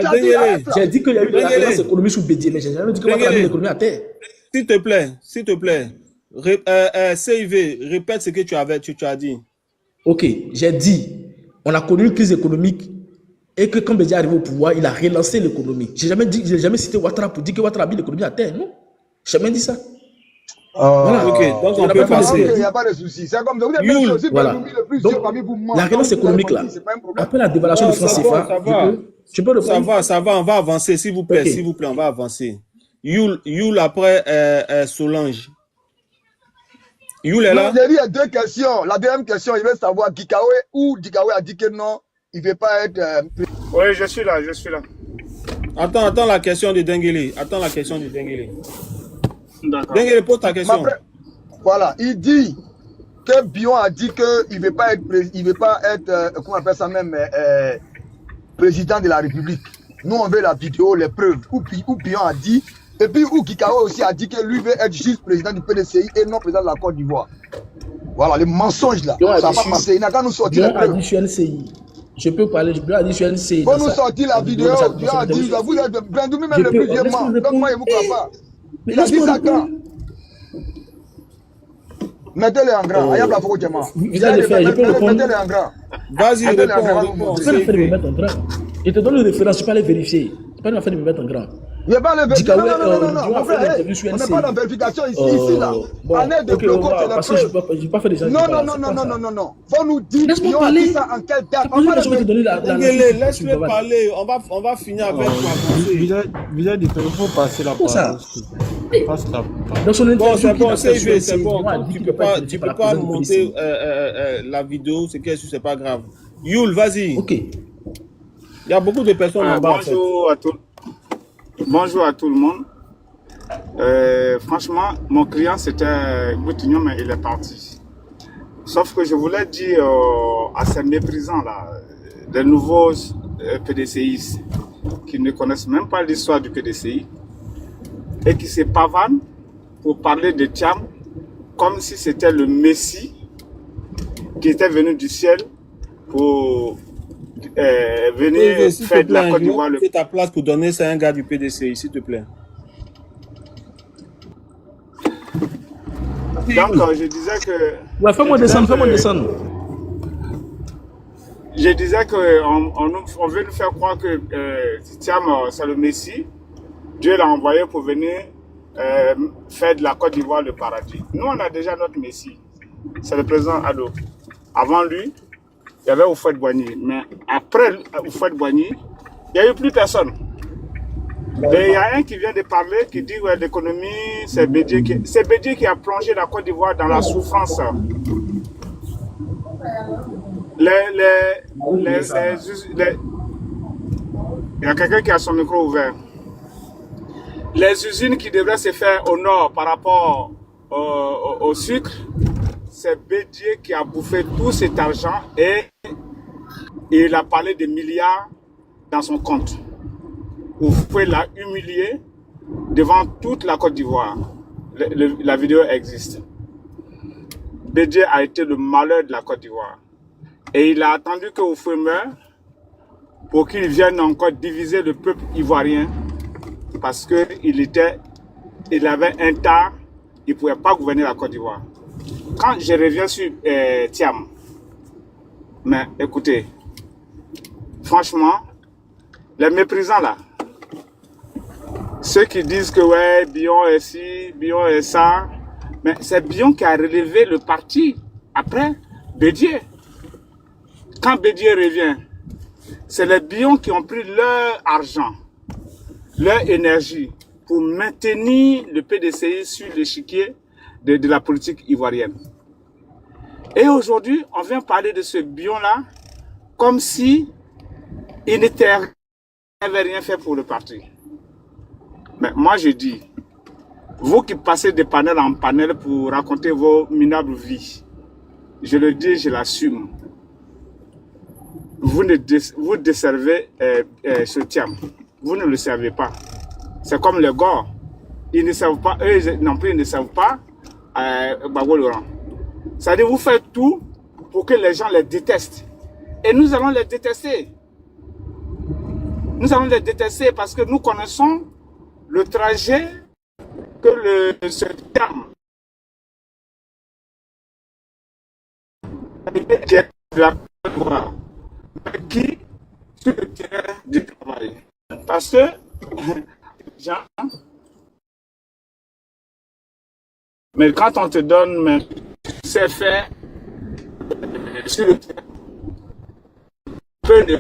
dit. J'ai dit qu'il y a eu de la relance économique sous Bédier, mais j'ai jamais dit que Ouattara a mis l'économie à terre. S'il te plaît. CIV, répète ce que tu as dit. Ok, j'ai dit, on a connu une crise économique Et que quand Bédia est arrivé au pouvoir, il a relancé l'économie. Je n'ai jamais cité Ouattara pour dire que Ouattara a mis l'économie à terre, non? Je n'ai jamais dit ça. Voilà. Ok, donc on peut passer. Il n'y a pas de souci. C'est comme ça. Vous êtes même aussi Voilà. le plus Donc, vieux parmi vous. la relance économique, là, après la dévaluation de franc CFA, je peux le prendre. Ça va, on va avancer, s'il vous plaît, Ok. s'il vous plaît, on va avancer. Youl après Solange. Youl est là? Non, j'ai dit il y a deux questions. La deuxième question, il veut savoir Dikawe ou Dikawe a dit que non, il ne veut pas être. Oui, je suis là. Attends la question de Denguele. Attends la question de Denguele. D'accord. Denguele, pose ta question. Voilà, il dit que Bion a dit qu'il ne veut pas être, comment on appelle ça même, président de la République. Nous, on veut la vidéo, les preuves. Où Bion a dit, et puis où Kikao aussi a dit que lui veut être juste président du PDCI et non président de la Côte d'Ivoire. Voilà, les mensonges là. Bion a Ça dit va pas passer. Il n'a qu'à nous sortir les Bion a preuves. dit sur NCI. Je peux parler, Bion a dit sur NCI. Faut nous sortir la vidéo. Bion a dit, vous êtes Blandoumi même le plus vieux mort. Comme moi, il ne vous croit pas. Il a dit ça quand? Mettez-le en grand. Ayab la Foko Djema. Je peux répondre. Mettez-le en grand. Vas-y, réponds. C'est pas la fin de me mettre en grand. Je te donne le référence, je peux aller vérifier. C'est pas la fin de me mettre en grand. Il n'y a pas de vérification. Non. Dion a fait l'interview sur On n'est NCI. pas dans vérification ici là. Année de bloco, c'est la preuve. Je n'ai pas fait des gens. Non. Faut nous dire, Laisse-moi Bion a parler. dit ça en quelle date? Denguele, laisse-le parler. On va finir avec Vis-à-vis du il faut passer la parole. Passe la parole. Dans son Bon, interview, c'est bon. Tu peux pas monter la vidéo, c'est pas grave. Youl, vas-y. Ok. Il y a beaucoup de personnes en bas. Bonjour à tout le monde. Franchement, mon client c'était Boutignon, mais il est parti. Sauf que je voulais dire à ces méprisants là, des nouveaux PDCistes qui ne connaissent même pas l'histoire du PDCI et qui se pavanent pour parler de Thiam comme si c'était le Messie qui était venu du ciel pour venir faire de la Côte d'Ivoire. C'est ta place pour donner ça à un gars du PDCI, s'il te plaît. Donc, je disais que... Ouais, fais-moi descendre. Je disais qu'on veut nous faire croire que Thiam, c'est le Messie. Dieu l'a envoyé pour venir faire de la Côte d'Ivoire le paradis. Nous, on a déjà notre Messie. C'est le président Ado. Avant lui, il y avait Houphouët-Boigny. Mais après Houphouët-Boigny, il n'y a eu plus personne. Et il y a un qui vient de parler, qui dit que l'économie, c'est Bédié qui a plongé la Côte d'Ivoire dans la souffrance. Il y a quelqu'un qui a son micro ouvert. Les usines qui devraient se faire au nord par rapport au sucre, c'est Bédié qui a bouffé tout cet argent et il a parlé de milliards dans son compte. Vous pouvez la humilier devant toute la Côte d'Ivoire. La vidéo existe. Bédié a été le malheur de la Côte d'Ivoire. Et il a attendu que Houphouët meure pour qu'il vienne encore diviser le peuple ivoirien parce qu'il avait un tard, il ne pouvait pas gouverner la Côte d'Ivoire. Quand je reviens sur Thiam, mais écoutez, franchement, les méprisants là, ceux qui disent que ouais, Bion est ci, Bion est ça, mais c'est Bion qui a relevé le parti après Bédié. Quand Bédié revient, c'est les Bion qui ont pris leur argent, leur énergie pour maintenir le PDCI sur l'échiquier de la politique ivoirienne. Et aujourd'hui, on vient parler de ce Bion-là comme si il n'avait rien fait pour le parti. Mais moi, je dis, vous qui passez de panel en panel pour raconter vos minables vies, je le dis, je l'assume. Vous desservez ce Thiam. Vous ne le servez pas. C'est comme les Gors. Ils ne savent pas, eux non plus, ils ne savent pas Gbagbo Laurent. C'est-à-dire, vous faites tout pour que les gens les détestent. Et nous allons les détester. Nous allons les détester parce que nous connaissons le trajet que ce Thiam qui sur le terrain du travail. Parce que, gens, mais quand on te donne, mais c'est fait sur le terrain, peu de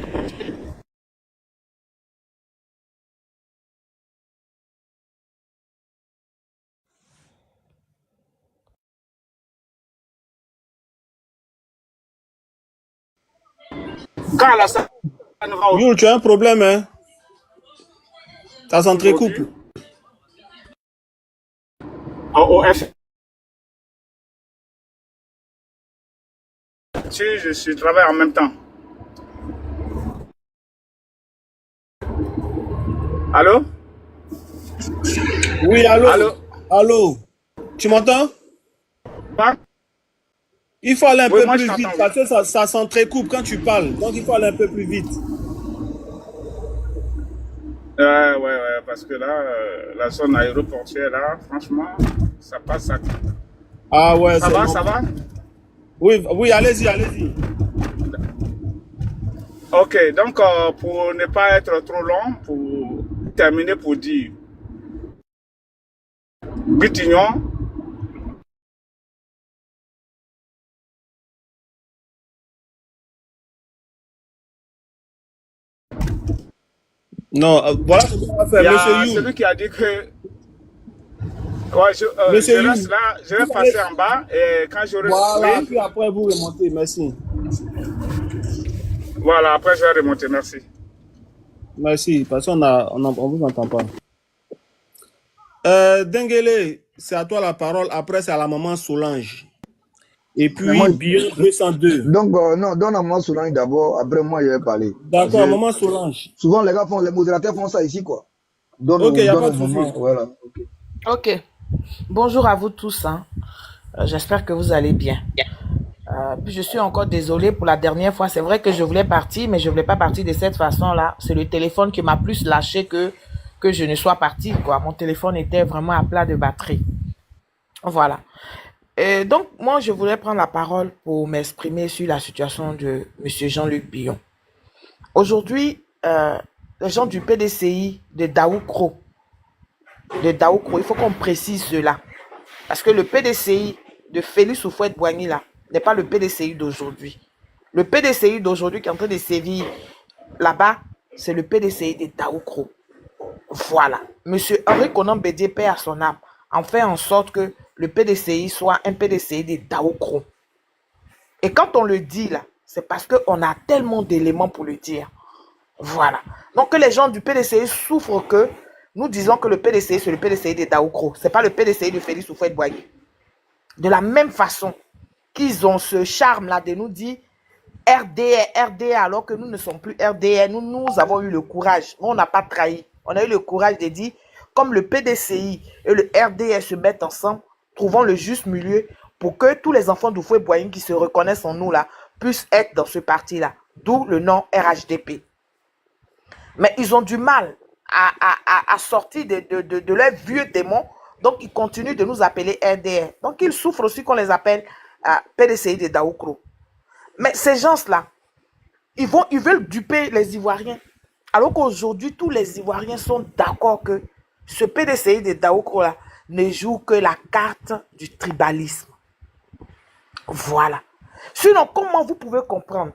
quand la salle va Yul, tu as un problème, hein? Ça s'entrecoupe. au F, je travaille en même temps. Allô? Oui, allô? Allô? Allô? Tu m'entends? Hein? Il faut aller un Oui, peu moi plus je vite t'entends. parce que ça s'entrecoupe quand tu parles. Donc il faut aller un peu plus vite. Ouais, parce que là, la zone aéroportuaire, là, franchement, ça passe, ça. Ah ouais, Ça c'est va, bon. ça va? Oui, oui, allez-y, allez-y. Ok, donc pour ne pas être trop long, pour terminer, pour dire, Bitignon, Non, voilà ce qu'on va il faire, y monsieur a You. celui qui a dit que ouais, je Monsieur You, reste là, je vais vous allez... passer en bas et quand j'aurai... Voilà, Oui, puis après vous remontez, merci. voilà, après je vais remonter, merci. Merci, parce qu'on vous entend pas. Dengele, c'est à toi la parole. Après, c'est à la maman Solange. Et Mais moi, puis, Bion 202. donc, non, donne à moi Solange d'abord, après moi, je vais parler. Parce D'accord, que maman Solange. souvent, les modérateurs font ça ici, quoi. Donne Ok, il n'y a donne pas au de moment, souci. voilà. Ok. Ok. Bonjour à vous tous, hein. J'espère que vous allez bien. Puis je suis encore désolée pour la dernière fois. C'est vrai que je voulais partir, mais je ne voulais pas partir de cette façon-là. C'est le téléphone qui m'a plus lâché que je ne sois partie, quoi. Mon téléphone était vraiment à plat de batterie. Voilà. Et donc, moi, je voulais prendre la parole pour m'exprimer sur la situation de M. Jean-Luc Billon. Aujourd'hui, les gens du PDCI de Daoukro, il faut qu'on précise cela. Parce que le PDCI de Félix Houphouët-Boigny, là, n'est pas le PDCI d'aujourd'hui. Le PDCI d'aujourd'hui qui est en train de sévir là-bas, c'est le PDCI de Daoukro. Voilà. Monsieur Henri Konan Bédié, paix à son âme, en fait en sorte que le PDCI soit un PDCI de Daoukro. Et quand on le dit là, c'est parce qu'on a tellement d'éléments pour le dire. Voilà. Donc que les gens du PDCI souffrent que nous disons que le PDCI, c'est le PDCI de Daoukro. Ce n'est pas le PDCI de Félix Houphouët-Boigny. De la même façon qu'ils ont ce charme-là de nous dire RDR, alors que nous ne sommes plus RDR. Nous avons eu le courage. On n'a pas trahi. On a eu le courage de dire, comme le PDCI et le RDR se mettent ensemble, trouvons le juste milieu pour que tous les enfants d'Houphouët-Boigny qui se reconnaissent en nous là puissent être dans ce parti-là. D'où le nom RHDP. Mais ils ont du mal à sortir de leurs vieux démons. Donc, ils continuent de nous appeler RDR. Donc, ils souffrent aussi qu'on les appelle PDCI de Daoukro. Mais ces gens-là, ils veulent duper les Ivoiriens. Alors qu'aujourd'hui, tous les Ivoiriens sont d'accord que ce PDCI de Daoukro-là ne joue que la carte du tribalisme. Voilà. Sinon, comment vous pouvez comprendre,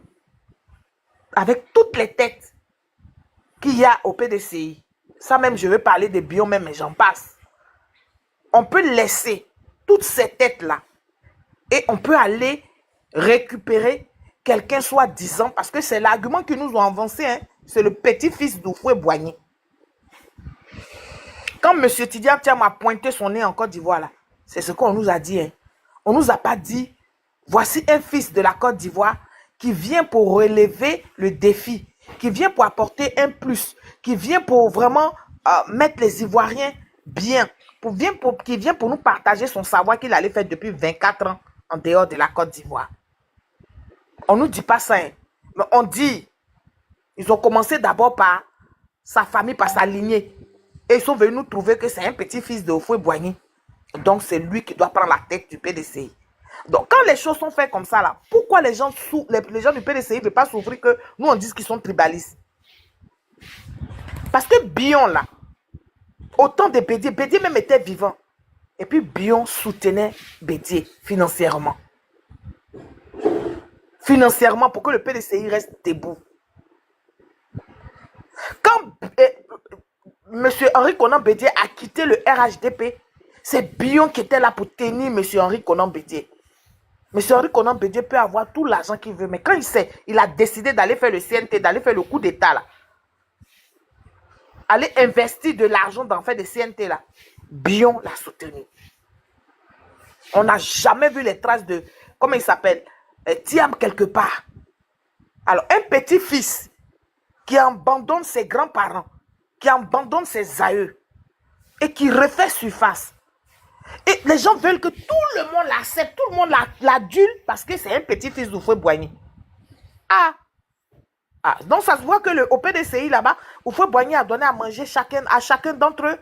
avec toutes les têtes qu'il y a au PDCI, ça même, je vais parler de Bion même, mais j'en passe. On peut laisser toutes ces têtes-là et on peut aller récupérer quelqu'un soi-disant, parce que c'est l'argument qu'ils nous ont avancé, hein, c'est le petit-fils d'Houphouët-Boigny. Quand M. Tidiane Thiam a pointé son nez en Côte d'Ivoire, là, c'est ce qu'on nous a dit. Hein. On ne nous a pas dit, voici un fils de la Côte d'Ivoire qui vient pour relever le défi, qui vient pour apporter un plus, qui vient pour vraiment mettre les Ivoiriens bien, qui vient pour nous partager son savoir qu'il allait faire depuis 24 ans en dehors de la Côte d'Ivoire. On ne nous dit pas ça, hein. Mais on dit, ils ont commencé d'abord par sa famille, par sa lignée. Et ils sont venus nous trouver que c'est un petit-fils de Houphouët-Boigny. Donc c'est lui qui doit prendre la tête du PDCI. Donc quand les choses sont faites comme ça, là, pourquoi les gens du PDCI ne veulent pas s'ouvrir que nous on dise qu'ils sont tribalistes? Parce que Bion, là, autant de Bédier, Bédier même était vivant. Et puis Bion soutenait Bédier financièrement. Financièrement, pour que le PDCI reste debout. Quand M. Henri Konan Bédier a quitté le RHDP, c'est Bion qui était là pour tenir M. Henri Konan Bédier. M. Henri Konan Bédier peut avoir tout l'argent qu'il veut, mais quand il a décidé d'aller faire le CNT, d'aller faire le coup d'État, là, aller investir de l'argent dans faire des CNT, là, Bion l'a soutenu. On n'a jamais vu les traces de, comment il s'appelle, Thiam quelque part. Alors, un petit-fils qui abandonne ses grands-parents, qui abandonne ses aïeux et qui refait surface. Et les gens veulent que tout le monde l'accepte, tout le monde l'adule parce que c'est un petit-fils d'Oufoué-Boigny. Donc ça se voit que au PDCI là-bas, Oufoué-Boigny a donné à manger à chacun d'entre eux.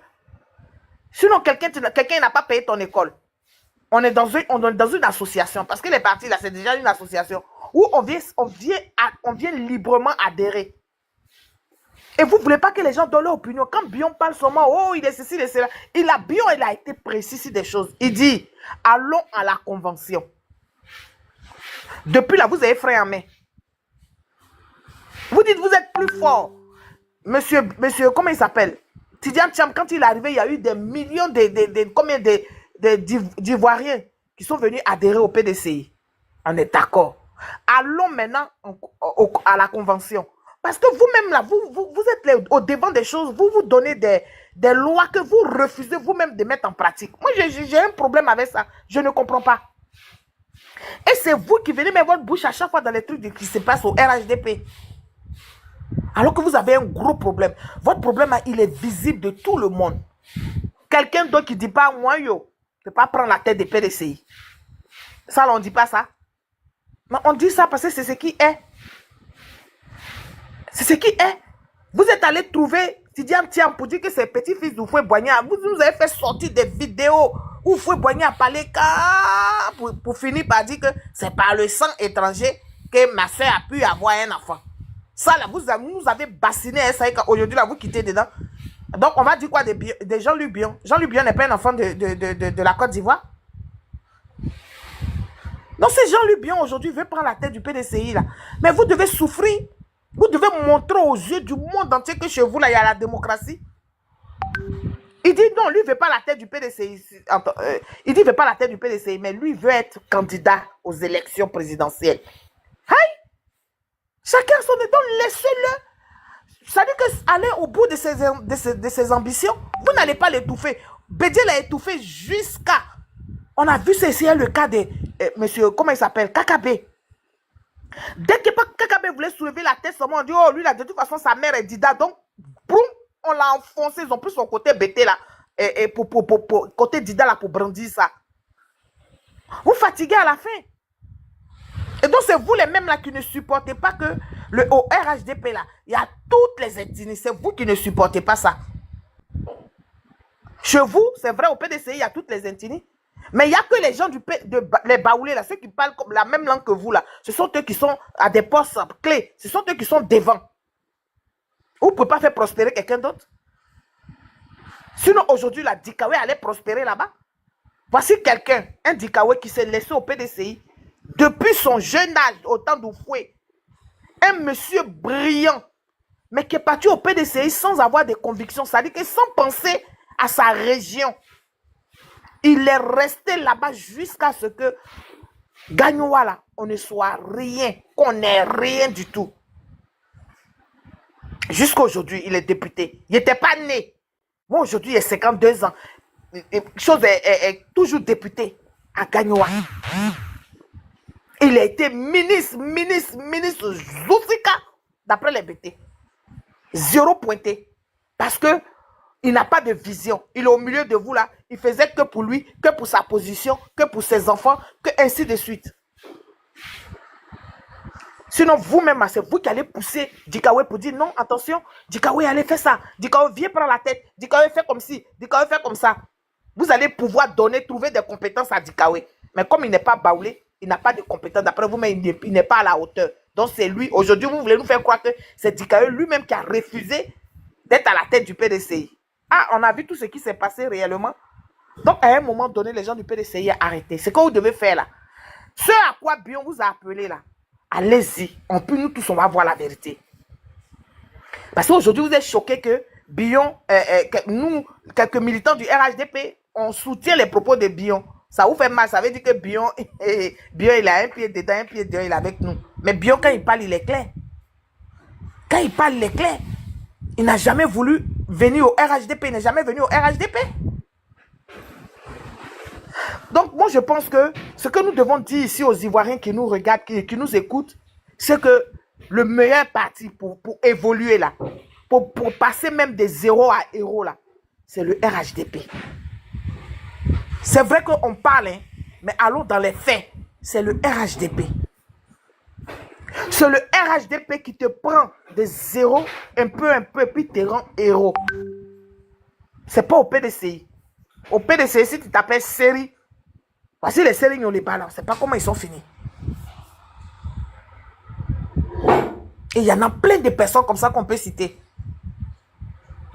Sinon, quelqu'un n'a pas payé ton école. On est dans une association, parce que les partis là, c'est déjà une association où on vient librement adhérer. Et vous ne voulez pas que les gens donnent leur opinion. Quand Bion parle seulement, oh, il est ceci, il est cela. Bion, il a été précis sur des choses. Il dit, allons à la convention. Depuis là, vous avez frein en main. Vous dites, vous êtes plus fort. Monsieur, comment il s'appelle? Tidiane Thiam, quand il est arrivé, il y a eu des millions d'Ivoiriens qui sont venus adhérer au PDCI. On est d'accord. Allons maintenant à la convention. Parce que vous-même là, vous êtes au devant des choses, vous donnez des lois que vous refusez vous-même de mettre en pratique. Moi, j'ai un problème avec ça. Je ne comprends pas. Et c'est vous qui venez mettre votre bouche à chaque fois dans les trucs qui se passent au RHDP. Alors que vous avez un gros problème. Votre problème, il est visible de tout le monde. Quelqu'un d'autre qui ne dit pas, moi, yo, je ne peux pas prendre la tête des PDCI. Ça, là, on ne dit pas ça. Mais on dit ça parce que c'est ce qui est. C'est ce qui est. Vous êtes allé trouver Tidiane Thiam pour dire que c'est petit-fils d'Oufoué-Boigny. Vous nous avez fait sortir des vidéos où Oufoué-Boigny a parlé pour finir par dire que c'est par le sang étranger que ma soeur a pu avoir un enfant. Ça, là, vous nous avez bassiné ça et aujourd'hui, là, vous quittez dedans. Donc, on va dire quoi de Jean-Luc Bion? Jean-Luc Bion n'est pas un enfant de la Côte d'Ivoire. Donc, c'est Jean-Luc Bion aujourd'hui veut prendre la tête du PDCI, là. Mais vous devez souffrir. Vous devez montrer aux yeux du monde entier que chez vous, là, il y a la démocratie. Il dit non, lui, il ne veut pas la tête du PDCI. Il dit il ne veut pas la tête du PDCI, mais lui, il veut être candidat aux élections présidentielles. Aïe! Chacun son état, laissez-le. Ça dit que aller au bout de ses ambitions, vous n'allez pas l'étouffer. Bédier l'a étouffé jusqu'à... On a vu ceci, le cas de monsieur, comment il s'appelle, Kakabé. Dès que Kakabé voulait soulever la tête, on dit, oh, lui, là, de toute façon, sa mère est Dida. Donc, boum, on l'a enfoncé. Ils ont pris son côté bêté, là, et pour côté Dida, là, pour brandir ça. Vous fatiguez à la fin. Et donc, c'est vous les mêmes là qui ne supportez pas que au RHDP là, il y a toutes les ethnies. C'est vous qui ne supportez pas ça. Chez vous, c'est vrai, au PDCI, il y a toutes les ethnies. Mais il n'y a que les gens les baoulés là, ceux qui parlent comme la même langue que vous là. Ce sont eux qui sont à des postes clés. Ce sont eux qui sont devant. Vous ne pouvez pas faire prospérer quelqu'un d'autre. Sinon, aujourd'hui, la Dikawe allait prospérer là-bas. Voici quelqu'un, un Dikawe qui s'est laissé au PDCI. Depuis son jeune âge, au temps d'Oufoué, un monsieur brillant, mais qui est parti au PDCI sans avoir de convictions, c'est-à-dire que sans penser à sa région. Il est resté là-bas jusqu'à ce que Gagnoua, on ne soit rien, qu'on n'ait rien du tout. Jusqu'à aujourd'hui, il est député. Il n'était pas né. Moi, aujourd'hui, il a 52 ans. Chose est toujours député à Gagnoua. Il a été ministre Zoufika, d'après les BT. Zéro pointé. Parce que il n'a pas de vision. Il est au milieu de vous là. Il faisait que pour lui, que pour sa position, que pour ses enfants, que ainsi de suite. Sinon, vous-même, c'est vous qui allez pousser Dikawe pour dire non, attention, Dikawe allez faire ça. Dikawe viens prendre la tête. Dikawe fait comme ci. Dikawe fait comme ça. Vous allez pouvoir trouver des compétences à Dikawe. Mais comme il n'est pas baoulé, il n'a pas de compétences. D'après vous-même, il n'est pas à la hauteur. Donc c'est lui. Aujourd'hui, vous voulez nous faire croire que c'est Dikawe lui-même qui a refusé d'être à la tête du PDCI. Ah, on a vu tout ce qui s'est passé réellement. Donc, à un moment donné, les gens du PDCI ont arrêté. C'est ce que vous devez faire là. Ce à quoi Bion vous a appelé là, allez-y. Nous tous, on va voir la vérité. Parce qu'aujourd'hui, vous êtes choqués que Bion, nous, quelques militants du RHDP, on soutient les propos de Bion. Ça vous fait mal. Ça veut dire que Bion, il a un pied dedans, un pied dedans, il est avec nous. Mais Bion, quand il parle, il est clair. Quand il parle, il est clair. Il n'a jamais voulu venir au RHDP. Il n'est jamais venu au RHDP. Donc, moi, je pense que ce que nous devons dire ici aux Ivoiriens qui nous regardent, qui nous écoutent, c'est que le meilleur parti pour évoluer là, pour passer même de 0 à héros là, c'est le RHDP. C'est vrai qu'on parle, hein, mais allons dans les faits. C'est le RHDP. C'est le RHDP qui te prend de 0 un peu, puis te rend héros. C'est pas au PDCI. Au PDCI, si tu t'appelles série, voici les séries, on les balance. C'est pas comment ils sont finis. Et il y en a plein de personnes comme ça qu'on peut citer.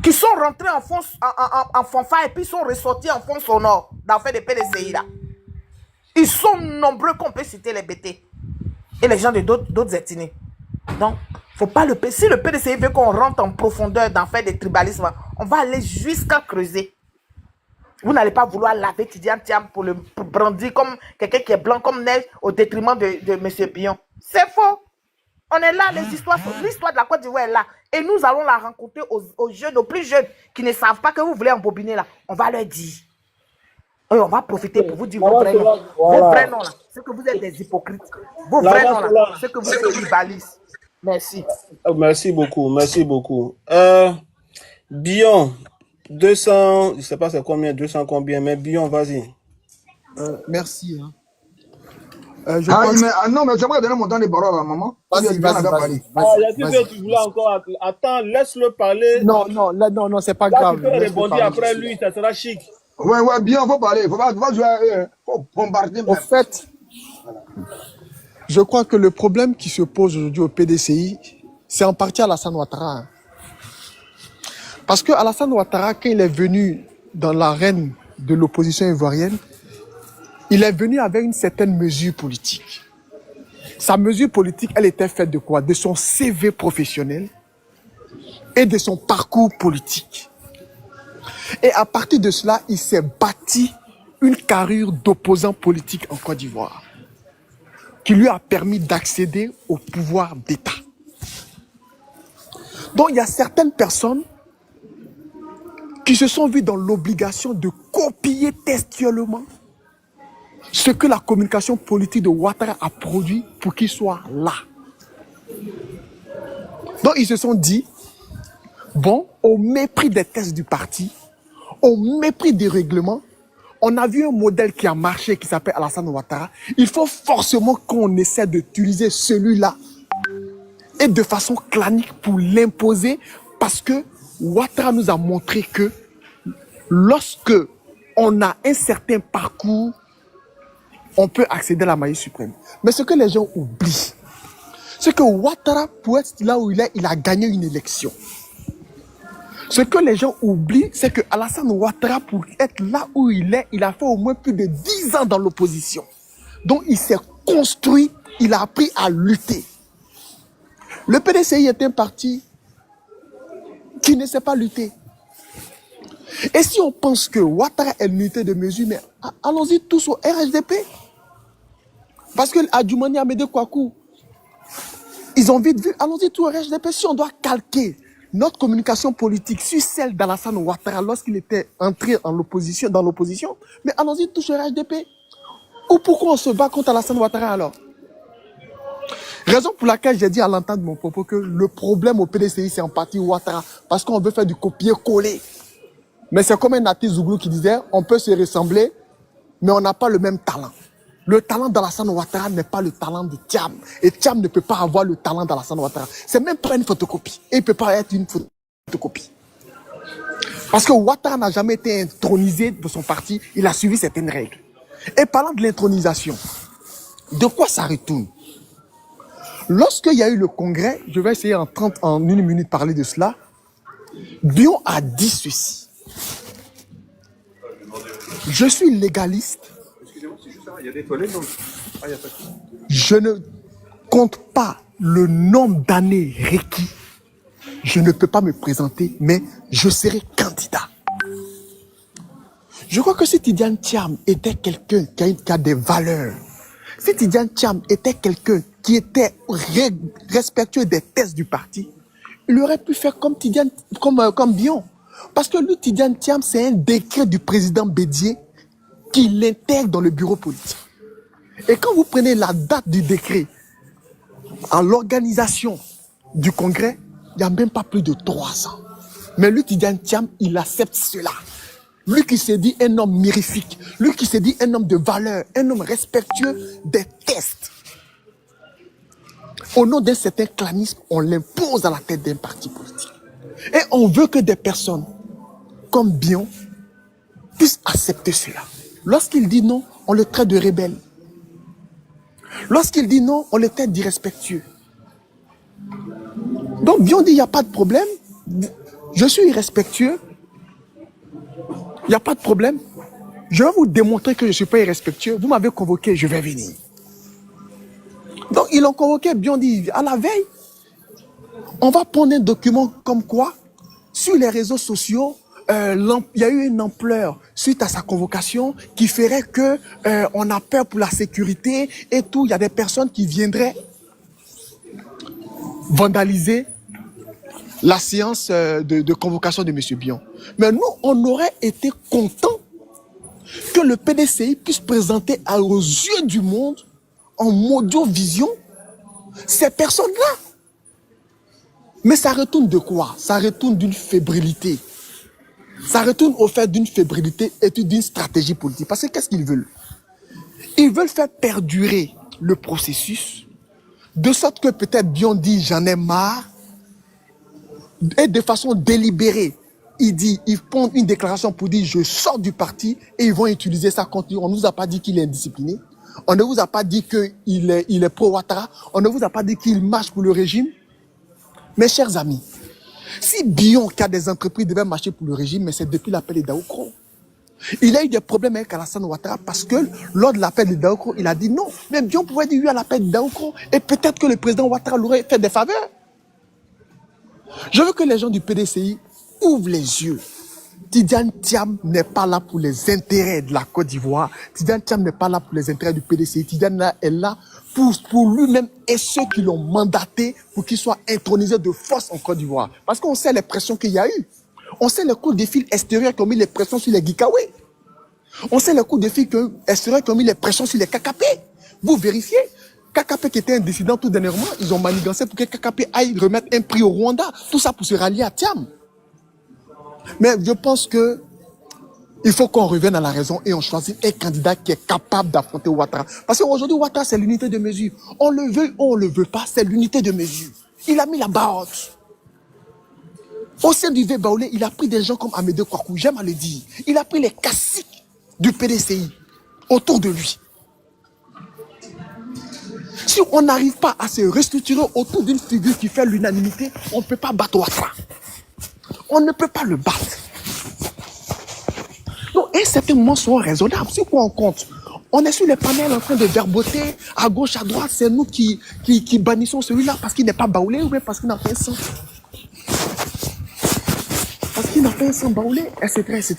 Qui sont rentrés en fanfare et puis sont ressortis en fond sonore dans le fait des PDCI là. Ils sont nombreux qu'on peut citer les BT. Et les gens de d'autres ethnies. Donc, faut pas si le PDCI veut qu'on rentre en profondeur dans le fait des tribalismes, on va aller jusqu'à creuser. Vous n'allez pas vouloir laver Tidiane Thiam pour le brandir comme quelqu'un qui est blanc comme neige au détriment de M. Bion. C'est faux. On est là, l'histoire de la Côte d'Ivoire est là. Et nous allons la rencontrer aux jeunes, aux plus jeunes qui ne savent pas que vous voulez embobiner là. On va leur dire. Et on va profiter pour vous dire vos vrais noms. Vos vrais noms là, c'est que vous êtes des hypocrites. Vos vrais noms là, c'est que vous êtes des tribalistes. Merci. Merci beaucoup, merci beaucoup. Bion, 200, je ne sais pas c'est combien, 200 combien, mais Bion, vas-y. Merci. Hein. Non, mais j'aimerais donner mon temps de parole à la maman. Vas-y. Il y a dit que tu voulais encore. Attends, laisse-le parler. Non, c'est pas Là, grave. tu peux répondre après lui, ça sera chic. Ouais, bien, faut parler. Faut pas jouer à eux. Faut bombarder. Au fait, je crois que le problème qui se pose aujourd'hui au PDCI, c'est en partie Alassane Ouattara. Hein. Parce que Alassane Ouattara, quand il est venu dans l'arène de l'opposition ivoirienne, il est venu avec une certaine mesure politique. Sa mesure politique, elle était faite de quoi? De son CV professionnel et de son parcours politique. Et à partir de cela, il s'est bâti une carrure d'opposant politique en Côte d'Ivoire qui lui a permis d'accéder au pouvoir d'État. Donc il y a certaines personnes qui se sont vues dans l'obligation de copier textuellement ce que la communication politique de Ouattara a produit pour qu'il soit là. Donc ils se sont dit, bon, au mépris des textes du parti, au mépris des règlements, on a vu un modèle qui a marché qui s'appelle Alassane Ouattara. Il faut forcément qu'on essaie d'utiliser celui-là et de façon clanique pour l'imposer parce que Ouattara nous a montré que lorsque on a un certain parcours, on peut accéder à la maïs suprême. Mais ce que les gens oublient, c'est que Ouattara, pour être là où il est, il a gagné une élection. Ce que les gens oublient, c'est que Alassane Ouattara, pour être là où il est, il a fait au moins plus de 10 ans dans l'opposition. Donc il s'est construit, il a appris à lutter. Le PDCI est un parti qui ne sait pas lutter. Et si on pense que Ouattara est une unité de mesure, mais allons-y tous au RHDP. Parce que Adjoumani Amédé Kouakou, ils ont vite vu, allons-y tous au RHDP. Si on doit calquer notre communication politique sur celle d'Alassane Ouattara lorsqu'il était entré dans l'opposition, mais allons-y tous au RHDP. Ou pourquoi on se bat contre Alassane Ouattara alors? Raison pour laquelle j'ai dit à l'entente de mon propos que le problème au PDCI, c'est en partie Ouattara, parce qu'on veut faire du copier-coller. Mais c'est comme un Nati Zouglou qui disait, on peut se ressembler, mais on n'a pas le même talent. Le talent d'Alassane Ouattara n'est pas le talent de Thiam. Et Thiam ne peut pas avoir le talent d'Alassane Ouattara. C'est même pas une photocopie. Et il ne peut pas être une photocopie. Parce que Ouattara n'a jamais été intronisé de son parti, il a suivi certaines règles. Et parlant de l'intronisation, de quoi ça retourne? Lorsqu'il y a eu le congrès, je vais essayer en une minute parler de cela, Bion a dit ceci. Je suis légaliste. Excusez-moi, c'est juste ça. Il y a des toilettes donc. Ah, il y a pas de... Je ne compte pas le nombre d'années requis. Je ne peux pas me présenter, mais je serai candidat. Je crois que si Tidiane Thiam était quelqu'un qui a des valeurs, si Tidiane Thiam était quelqu'un qui était respectueux des thèses du parti, il aurait pu faire comme Tidiane, comme Bion. Parce que lui, Tidiane Thiam, c'est un décret du président Bédié qui l'intègre dans le bureau politique. Et quand vous prenez la date du décret en l'organisation du congrès, il n'y a même pas plus de 3 ans. Mais lui, Tidiane Thiam, il accepte cela. Lui qui s'est dit un homme mirifique, lui qui s'est dit un homme de valeur, un homme respectueux des tests. Au nom d'un certain clanisme, on l'impose à la tête d'un parti politique. Et on veut que des personnes comme Bion puissent accepter cela. Lorsqu'il dit non, on le traite de rebelle. Lorsqu'il dit non, on le traite d'irrespectueux. Donc Bion dit, il n'y a pas de problème. Je suis irrespectueux. Il n'y a pas de problème. Je vais vous démontrer que je ne suis pas irrespectueux. Vous m'avez convoqué, je vais venir. Donc, ils l'ont convoqué, Bion dit, à la veille, on va prendre un document comme quoi, sur les réseaux sociaux, il y a eu une ampleur suite à sa convocation qui ferait que on a peur pour la sécurité et tout. Il y a des personnes qui viendraient vandaliser la séance de convocation de M. Bion. Mais nous, on aurait été contents que le PDCI puisse présenter aux yeux du monde, en audio-vision, ces personnes-là. Mais ça retourne de quoi? Ça retourne d'une fébrilité. Ça retourne au fait d'une fébrilité et d'une stratégie politique. Parce que qu'est-ce qu'ils veulent? Ils veulent faire perdurer le processus, de sorte que peut-être Bion dit j'en ai marre, et de façon délibérée, ils font une déclaration pour dire je sors du parti et ils vont utiliser ça contre lui. On ne nous a pas dit qu'il est indiscipliné. On ne vous a pas dit qu'il est pro-Ouattara. On ne vous a pas dit qu'il marche pour le régime. Mes chers amis, si Bion, qui a des entreprises, devait marcher pour le régime, mais c'est depuis l'appel de Daoukro. Il a eu des problèmes avec Alassane Ouattara parce que lors de l'appel de Daoukro, il a dit non. Mais Bion pouvait dire oui à l'appel de Daoukro et peut-être que le président Ouattara l'aurait fait des faveurs. Je veux que les gens du PDCI ouvrent les yeux. Tidiane Thiam n'est pas là pour les intérêts de la Côte d'Ivoire. Tidiane Thiam n'est pas là pour les intérêts du PDCI. Tidiane est là pour lui-même et ceux qui l'ont mandaté pour qu'il soit intronisé de force en Côte d'Ivoire. Parce qu'on sait les pressions qu'il y a eu. On sait les coups de fil extérieurs qui ont mis les pressions sur les Gikawe. On sait les coups de fil extérieurs qui ont mis les pressions sur les KKP. Vous vérifiez. KKP qui était un dissident tout dernièrement, ils ont manigancé pour que KKP aille remettre un prix au Rwanda. Tout ça pour se rallier à Thiam. Mais je pense que il faut qu'on revienne à la raison et on choisit un candidat qui est capable d'affronter Ouattara. Parce qu'aujourd'hui, Ouattara, c'est l'unité de mesure. On le veut ou on le veut pas, c'est l'unité de mesure. Il a mis la barre haute. Au sein du V Baoulé, il a pris des gens comme Amédée Kouakou, j'aime à le dire. Il a pris les caciques du PDCI autour de lui. Si on n'arrive pas à se restructurer autour d'une figure qui fait l'unanimité, on ne peut pas battre Ouattara. On ne peut pas le battre. Donc, à un certain moment, soyons raisonnables. C'est quoi on compte? On est sur les panels en train de verboter à gauche, à droite. C'est nous qui bannissons celui-là parce qu'il n'est pas baoulé ou bien parce qu'il n'a pas un sang. Parce qu'il n'a pas un sang baoulé, etc., etc.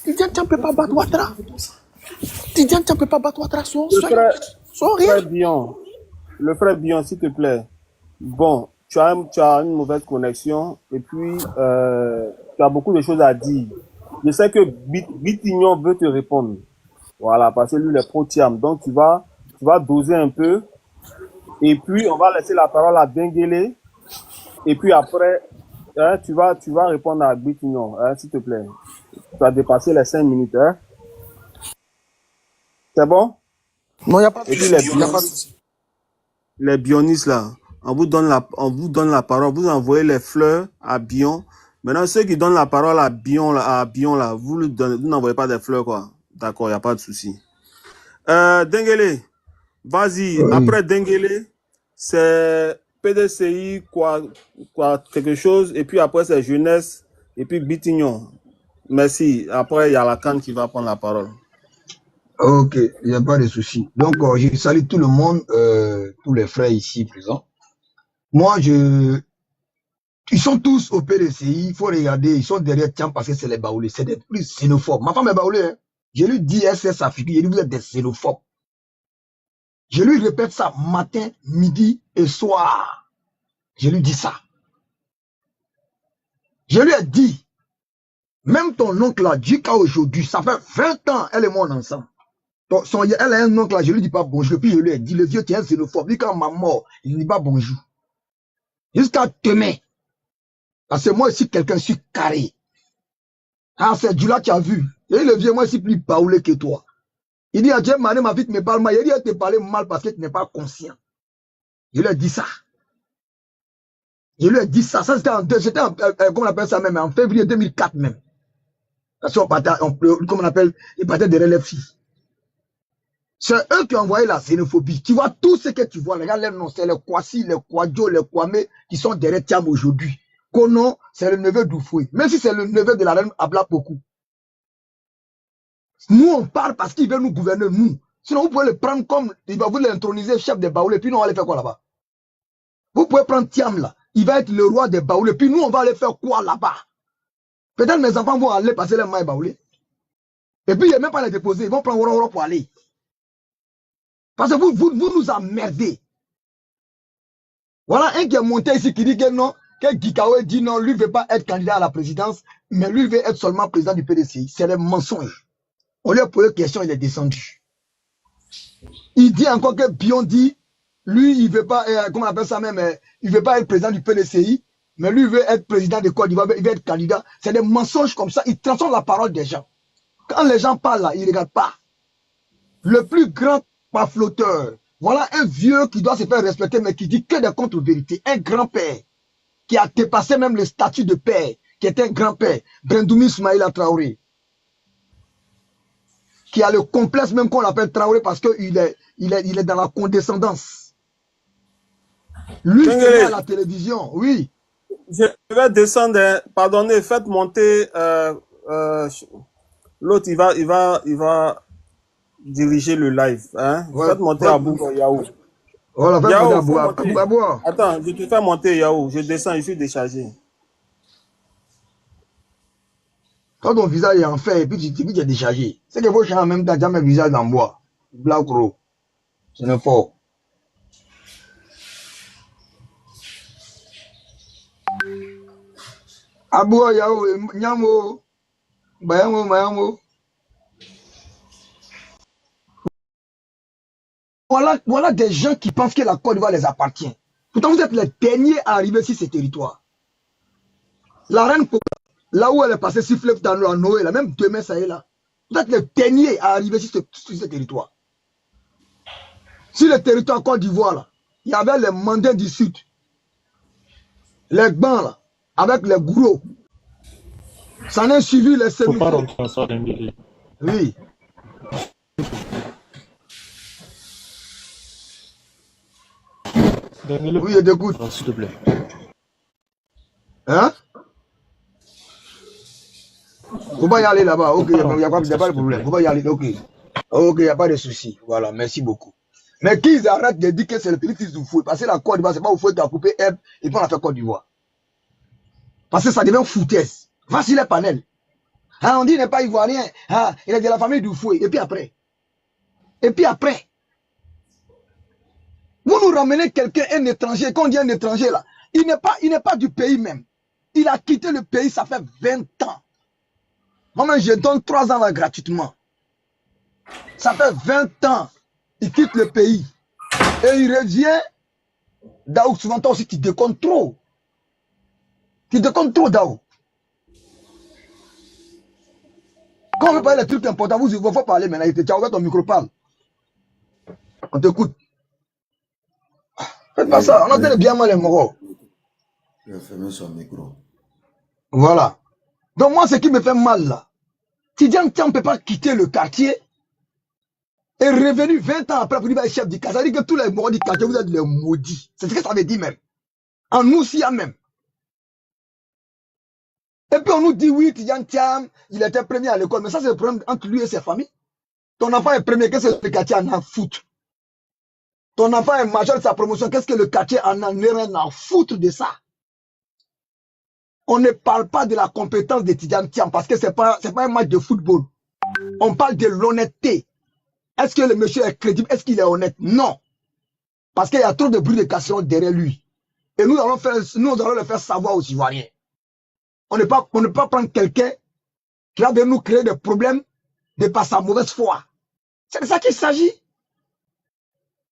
Tidiane Thiam ne peut pas battre Ouattara. Tidiane Thiam ne peut pas battre Ouattara. Soyons rien. Le frère Bion, s'il te plaît. Bon, tu as une mauvaise connexion et puis tu as beaucoup de choses à dire. Je sais que Bitignon veut te répondre. Voilà, parce que lui, il est pro-Thiam. Donc, tu vas doser un peu. Et puis, on va laisser la parole à Dengele. Et puis après, hein, tu vas répondre à Bitignon, hein, s'il te plaît. Tu as dépassé les 5 minutes. Hein. C'est bon? Non, il n'y a pas de souci. Les bionistes, là, on vous donne la parole. Vous envoyez les fleurs à Bion. Maintenant, ceux qui donnent la parole à Bion, là, vous n'envoyez pas des fleurs, quoi. D'accord, il n'y a pas de souci. Dengele, vas-y. Après Dengele, c'est PDCI, quoi, quelque chose. Et puis après, c'est jeunesse Et puis Bitignon, merci. Après, il y a la Cannes qui va prendre la parole. Ok, il n'y a pas de souci. Donc, je salue tout le monde, tous les frères ici présents. Moi, ils sont tous au PDCI, il faut regarder, ils sont derrière Tiam parce que c'est les baoulés, c'est des plus xénophobes. Ma femme est baoulée, hein. Je lui dis SS Afrique, je lui dis vous êtes des xénophobes. Je lui répète ça matin, midi et soir. Je lui dis ça. Je lui ai dit, même ton oncle là, jusqu'à aujourd'hui, ça fait 20 ans, elle et moi ensemble. Elle a un oncle là, je lui dis pas bonjour, puis je lui ai dit, le vieux, tu es un xénophobe. Lui, quand ma mort, il ne dit pas bonjour. Jusqu'à demain. Parce que moi ici, quelqu'un, je suis carré. Ah, c'est du là qui a vu. Et le vieux, moi, je suis plus baoulé que toi. Il dit, Dieu, ma vie, tu me parles mal. Il dit, elle te parle mal parce que tu n'es pas conscient. Je lui ai dit ça. Je lui ai dit ça. Ça, c'était comment on appelle ça même, en février 2004 même. Parce qu'on partait, comment on appelle, ils partaient derrière les filles. C'est eux qui ont envoyé la xénophobie. Tu vois tout ce que tu vois. Regarde les noms, c'est les Kwasi, les Kwadjo, les Kwame qui sont derrière Tiam aujourd'hui. Kono, c'est le neveu d'Oufoué. Même si c'est le neveu de la reine Abla Pokou. Nous, on parle parce qu'il veut nous gouverner, nous. Sinon, vous pouvez le prendre comme, il va vous l'introniser chef des Baoulés, puis nous, on va aller faire quoi là-bas? Vous pouvez prendre Tiam là, il va être le roi des Baoulés, puis nous, on va aller faire quoi là-bas? Peut-être mes enfants vont aller passer les mains Baoulés. Et puis, il n'y a même pas les déposer, ils vont prendre Woro pour aller. Parce que vous nous emmerdez. Voilà un qui est monté ici qui dit que non, que Gikawe dit non, lui ne veut pas être candidat à la présidence, mais lui veut être seulement président du PDCI. C'est le mensonge. On lui a posé la question, il est descendu. Il dit encore que Bion dit, lui, il ne veut pas, comment on appelle ça même, il ne veut pas être président du PDCI, mais lui veut être président de Côte d'Ivoire, il veut être candidat. C'est des mensonges comme ça, ils transforment la parole des gens. Quand les gens parlent là, ils ne regardent pas. Le plus grand flotteur. Voilà un vieux qui doit se faire respecter, mais qui dit que des contre-vérités. Un grand-père qui a dépassé même le statut de père, qui est un grand-père, Brendoumi Soumaïla Traoré, qui a le complexe même qu'on l'appelle Traoré parce qu'il est dans la condescendance. Lui, il est à la télévision, oui. Je vais descendre, hein. Pardonnez, faites monter l'autre, il va diriger le live. Hein? Ouais, Faites monter Abou Yahou. Voilà, faites Yahou, monter Abou. Attends, je te fais monter Yahou. Je descends, je suis déchargé. Quand ton visage est en fer et puis tu es déchargé, c'est que vos gens en même temps, tu as un visage en bois. Black Row. C'est un fort. Abou Yahou, Nyamo, Bayamo, Mayamo. Voilà des gens qui pensent que la Côte d'Ivoire les appartient. Pourtant, vous êtes les derniers à arriver sur ces territoires. La reine Coca, là où elle est passée sur fleuve dans la Noé, là, même demain, ça y est là. Vous êtes les derniers à arriver sur ce territoire. Sur le territoire Côte d'Ivoire, là, il y avait les Mandins du Sud, les Gbans, là, avec les Gourous. Ça n'a suivi les Sémifos. Oui. Oui, je t'écoute. S'il te plaît. Hein? Faut pas y aller là-bas. Ok, il n'y a pas de problème. Faut pas y aller. Ok. Ok, il n'y a pas de souci. Voilà, merci beaucoup. Mais qu'ils arrêtent de dire que c'est le pays qui se fout. Parce que la Côte d'Ivoire, c'est pas au fouet qui a coupé herbe et puis on a fait Côte d'Ivoire. Parce que ça devient foutaise. Voici les panels. Ah, on dit qu'il n'est pas ivoirien. Ah, il est de la famille du fouet. Et puis après. Vous nous ramenez quelqu'un, un étranger, quand on dit un étranger là, il n'est pas du pays même. Il a quitté le pays, ça fait 20 ans. Moi-même, je donne 3 ans là gratuitement. Ça fait 20 ans. Il quitte le pays. Et il revient. Daou, souvent, toi aussi, tu déconnes trop. Tu déconnes trop, Daou. Quand on veut parler des trucs importants, il faut parler maintenant. Tu as ouvert ton micro, parle. On t'écoute. Faites pas ça, on entend bien mal les moraux. Il a fermé son micro. Voilà. Donc moi, ce qui me fait mal là, Tidiane Tiam ne peut pas quitter le quartier et revenu 20 ans après pour dire chef du quartier. Ça veut dire que tous les moraux du quartier, vous êtes les maudits. C'est ce que ça veut dire même. En nous aussi, même. Et puis on nous dit, oui, Tidjane Thiam, il était premier à l'école. Mais ça, c'est le problème entre lui et ses familles. Ton enfant est premier, qu'est-ce que le quartier en a à foutre? Ton enfant est majeur de sa promotion, qu'est-ce que le quartier en a rien à foutre de ça? On ne parle pas de la compétence de Tidjane Thiam parce que c'est pas un match de football. On parle de l'honnêteté. Est-ce que le monsieur est crédible? Est-ce qu'il est honnête? Non. Parce qu'il y a trop de bruit de casserole derrière lui. Et nous allons le faire savoir aux Ivoiriens. On ne peut pas prendre quelqu'un qui va venir nous créer des problèmes de par sa mauvaise foi. C'est de ça qu'il s'agit.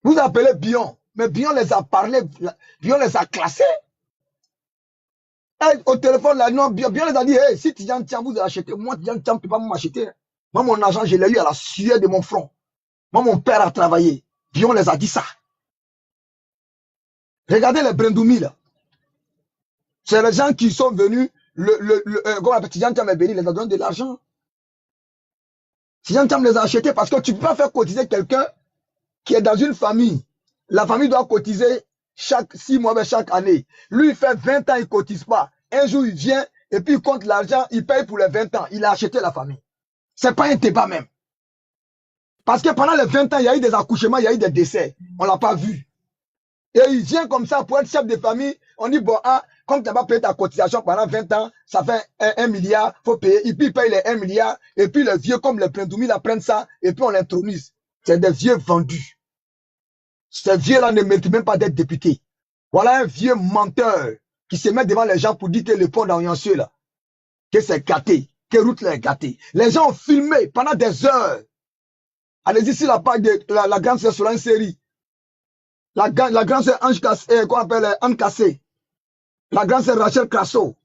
Vous appelez Bion, mais Bion les a parlé, Bion les a classés. Et au téléphone, là, non, Bion les a dit, hey, si Tidjane Thiam vous a acheté, moi Tidjane Thiam ne peut pas m'acheter. Moi, mon argent, je l'ai eu à la sueur de mon front. Moi, mon père a travaillé. Bion les a dit ça. Regardez les Brendoumi, là. C'est les gens qui sont venus, comment on appelle, Tidjane Thiam est venu, il les a donné de l'argent. Tidjane Thiam les a achetés parce que tu ne peux pas faire cotiser quelqu'un qui est dans une famille. La famille doit cotiser chaque 6 mois, chaque année. Lui, il fait 20 ans, il ne cotise pas. Un jour, il vient et puis il compte l'argent, il paye pour les 20 ans. Il a acheté la famille. Ce n'est pas un débat même. Parce que pendant les 20 ans, il y a eu des accouchements, il y a eu des décès. On ne l'a pas vu. Et il vient comme ça pour être chef de famille. On dit, bon, ah, comme tu n'as pas payé ta cotisation pendant 20 ans, ça fait 1 milliard, il faut payer. Et puis il paye les 1 milliard. Et puis les vieux comme les Prendoumi, ils prennent ça et puis on l'intronise. C'est des vieux vendus. Ces vieux-là ne méritent même pas d'être députés. Voilà un vieux menteur qui se met devant les gens pour dire que le pont d'Orientieux, là, que c'est gâté, que route est gâtée. Les gens ont filmé pendant des heures. Allez-y sur la page de la grande sœur sur une série. La grande sœur Ange Cassé, qu'on appelle Anne Cassé. La grande sœur Rachel Crasso.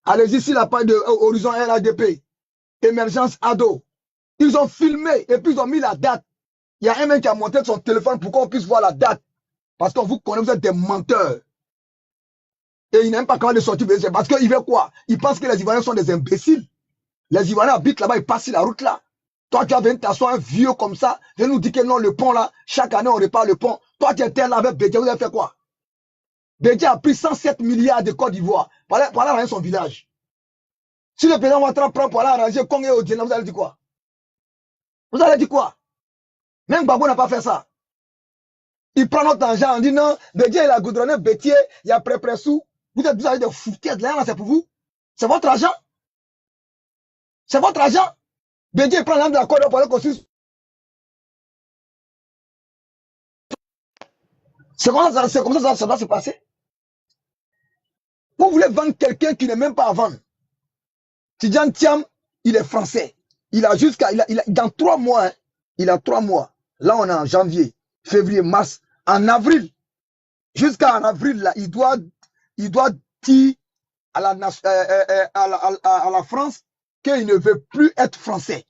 Allez-y sur la page de Horizon RADP. Émergence Ado. Ils ont filmé et puis ils ont mis la date. Il y a un mec qui a monté son téléphone pour qu'on puisse voir la date. Parce qu'on vous connaît, vous êtes des menteurs. Et il n'aime pas quand de sortir. Parce qu'il veut quoi? Il pense que les Ivoiriens sont des imbéciles. Les Ivoiriens habitent là-bas, ils passent sur la route là. Toi, tu as venu t'asseoir un vieux comme ça. Viens nous dire que non, le pont là, chaque année on répare le pont. Toi, tu étais là avec Bédia, vous avez fait quoi? Bédia a pris 107 milliards de Côte d'Ivoire pour aller arranger son village. Si le président Ouattara prend pour aller arranger Congo et Odiena, vous allez dire quoi? Vous allez dire quoi? Même Gbagbo n'a pas fait ça. Il prend notre argent, on dit non, Bédia il a goudronné Bétier, il y a Pré-Pressou. Vous avez des foutaises là, c'est pour vous. C'est votre argent. C'est votre argent. Bédia il prend l'argent de la Côte d'Ivoire pour aller construire. C'est comme ça, ça doit se passer. Vous voulez vendre quelqu'un qui n'est même pas à vendre. Tidjane Thiam, il est français. Il a dans 3 mois, hein, il a 3 mois. Là, on est en janvier, février, mars. En avril, jusqu'en avril, là, il doit dire à la France qu'il ne veut plus être français.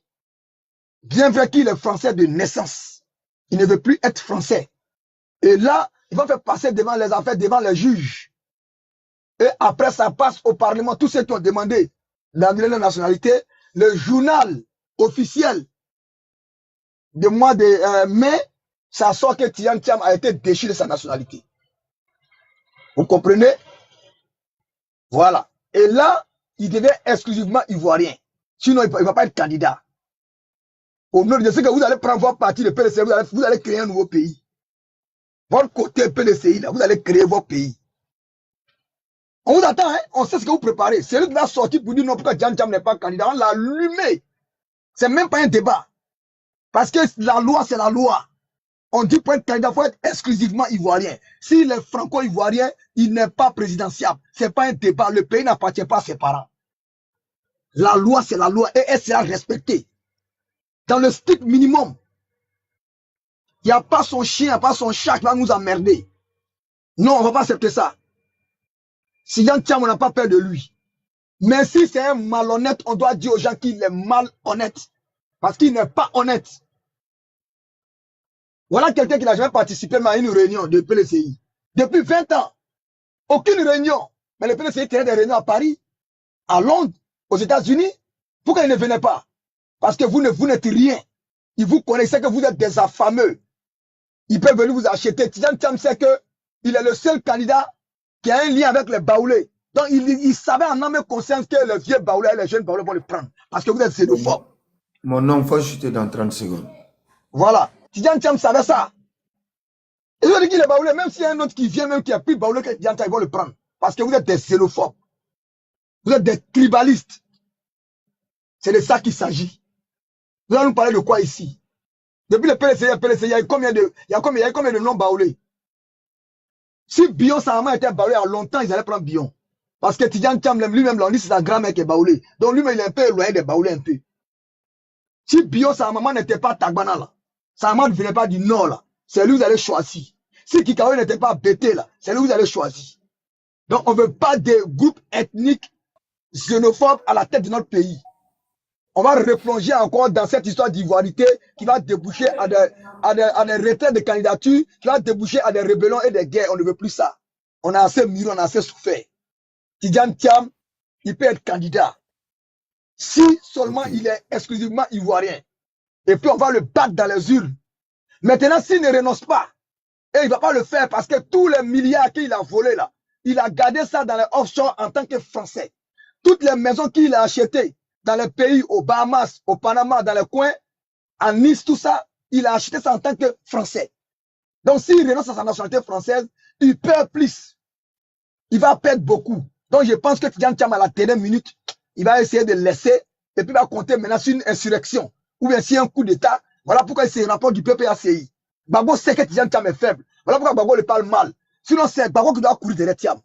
Bien vrai qu'il est français de naissance. Il ne veut plus être français. Et là, il va faire passer devant les affaires, devant les juges. Et après, ça passe au Parlement. Tous ceux qui ont demandé d'annuler la nationalité, le journal officiel de mois de mai, ça sort que Tidjane Thiam a été déchu de sa nationalité. Vous comprenez? Voilà. Et là, il devient exclusivement ivoirien. Sinon, il ne va pas être candidat. Au nom de ce que vous allez prendre votre parti de PDCI, vous allez créer un nouveau pays. Votre côté PDCI, là, vous allez créer votre pays. On vous attend, hein? On sait ce que vous préparez. C'est lui qui va sortir pour dire non, pourquoi Tidjane Thiam n'est pas candidat. On l'a allumé. C'est même pas un débat. Parce que la loi, c'est la loi. On dit pour être candidat, il faut être exclusivement ivoirien. S'il est franco-ivoirien, il n'est pas présidentiable. Ce n'est pas un débat. Le pays n'appartient pas à ses parents. La loi, c'est la loi et elle sera respectée. Dans le strict minimum. Il n'y a pas son chien, il n'y a pas son chat qui va nous emmerder. Non, on ne va pas accepter ça. Si Tidjane Thiam, on n'a pas peur de lui. Mais si c'est un malhonnête, on doit dire aux gens qu'il est malhonnête. Parce qu'il n'est pas honnête. Voilà quelqu'un qui n'a jamais participé à une réunion de PLCI. Depuis 20 ans. Aucune réunion. Mais le PLCI tenait des réunions à Paris, à Londres, aux États-Unis. Pourquoi il ne venait pas? Parce que vous n'êtes rien. Ils vous connaissent que vous êtes des affameux. Ils peuvent venir vous acheter. Tidjane Thiam sait qu'il est le seul candidat qui a un lien avec les Baoulés. Donc, il savait en âme et conscience que les vieux Baoulés et les jeunes Baoulés vont le prendre. Parce que vous êtes xénophobes. Mon nom, faut chuter dans 30 secondes. Voilà. Tidjane Thiam savait ça. Ils ont dit qu'il est Baoulé, même s'il y a un autre qui vient, même qui a plus Baoulé que Tidjane Thiam, ils vont le prendre. Parce que vous êtes des xénophobes. Vous êtes des tribalistes. C'est de ça qu'il s'agit. Nous allons nous parler de quoi ici? Depuis le PLC, il y a combien de noms Baoulés? Si Bion, sa maman était Baoulé, à longtemps, ils allaient prendre Bion. Parce que Tidjane Thiam, lui-même, l'on dit c'est sa grand-mère qui est Baoulé. Donc lui-même, il est un peu éloigné des Baoulés un peu. Si Bion, sa maman n'était pas Tagbana là, sa maman ne venait pas du nord là, c'est lui que vous allez choisir. Si Kikawe n'était pas Bété là, c'est lui que vous allez choisir. Donc on ne veut pas des groupes ethniques xénophobes à la tête de notre pays. On va replonger encore dans cette histoire d'ivoirité qui va déboucher à des retraits de candidature, qui va déboucher à des rébellions et des guerres. On ne veut plus ça. On a assez mûri, on a assez souffert. Tidjane Thiam, il peut être candidat. Si seulement il est exclusivement ivoirien. Et puis on va le battre dans les urnes. Maintenant, s'il ne renonce pas, et il ne va pas le faire parce que tous les milliards qu'il a volés là, il a gardé ça dans les offshore en tant que Français. Toutes les maisons qu'il a achetées dans les pays, aux Bahamas, au Panama, dans les coins, à Nice, tout ça, il a acheté ça en tant que Français. Donc s'il renonce à sa nationalité française, il perd plus. Il va perdre beaucoup. Donc je pense que Tidjane Thiam à la dernière minute, il va essayer de laisser et puis il va compter maintenant sur une insurrection ou bien sur un coup d'État. Voilà pourquoi il se rapporte du PPACI. Gbagbo sait que Tidjane Thiam est faible. Voilà pourquoi Gbagbo le parle mal. Sinon c'est Gbagbo qui doit courir derrière Thiam.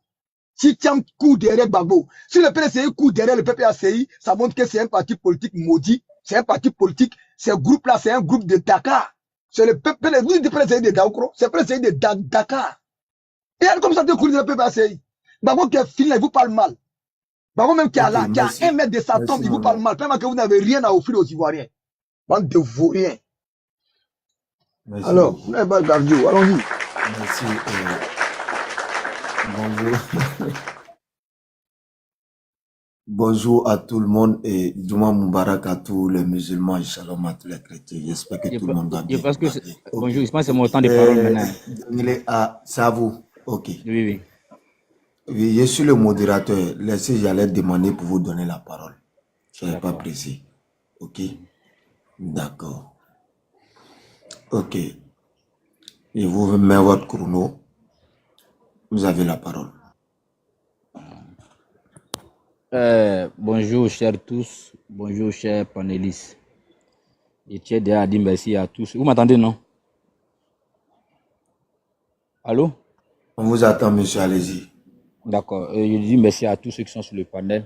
Si Thiam court derrière Gbagbo, si le PDCI court derrière le PPACI, ça montre que c'est un parti politique maudit. C'est un parti politique. Ce groupe-là, c'est un groupe de Dakar. C'est le PDCI de Daoukro. C'est le PDCI de Dakar. Et elle comme ça de courir derrière le PPACI. Gbagbo qui est fini, il vous parle mal. Gbagbo même qui a là, qui a 1 mètre de sa tombe, il vous parle mal. Tellement que vous n'avez rien à offrir aux Ivoiriens. Bande de vauriens. Merci. Alors, allons-y. Merci. Bonjour. Bonjour à tout le monde et Juma Moubarak à tous les musulmans et shalom à tous les chrétiens. J'espère que tout le monde va bien. Je pense que bonjour, je pense que c'est mon temps de parole maintenant. C'est à vous. Ok. Oui. Oui, je suis le modérateur. Laissez, j'allais demander pour vous donner la parole. Je n'avais pas pressé. Ok. D'accord. Ok. Je vous mets votre chrono. Vous avez la parole. Bonjour chers tous, bonjour chers panélistes. Je tiens déjà à dire merci à tous. Vous m'entendez, non? Allô? On vous attend, monsieur, allez-y. D'accord. Je dis merci à tous ceux qui sont sur le panel.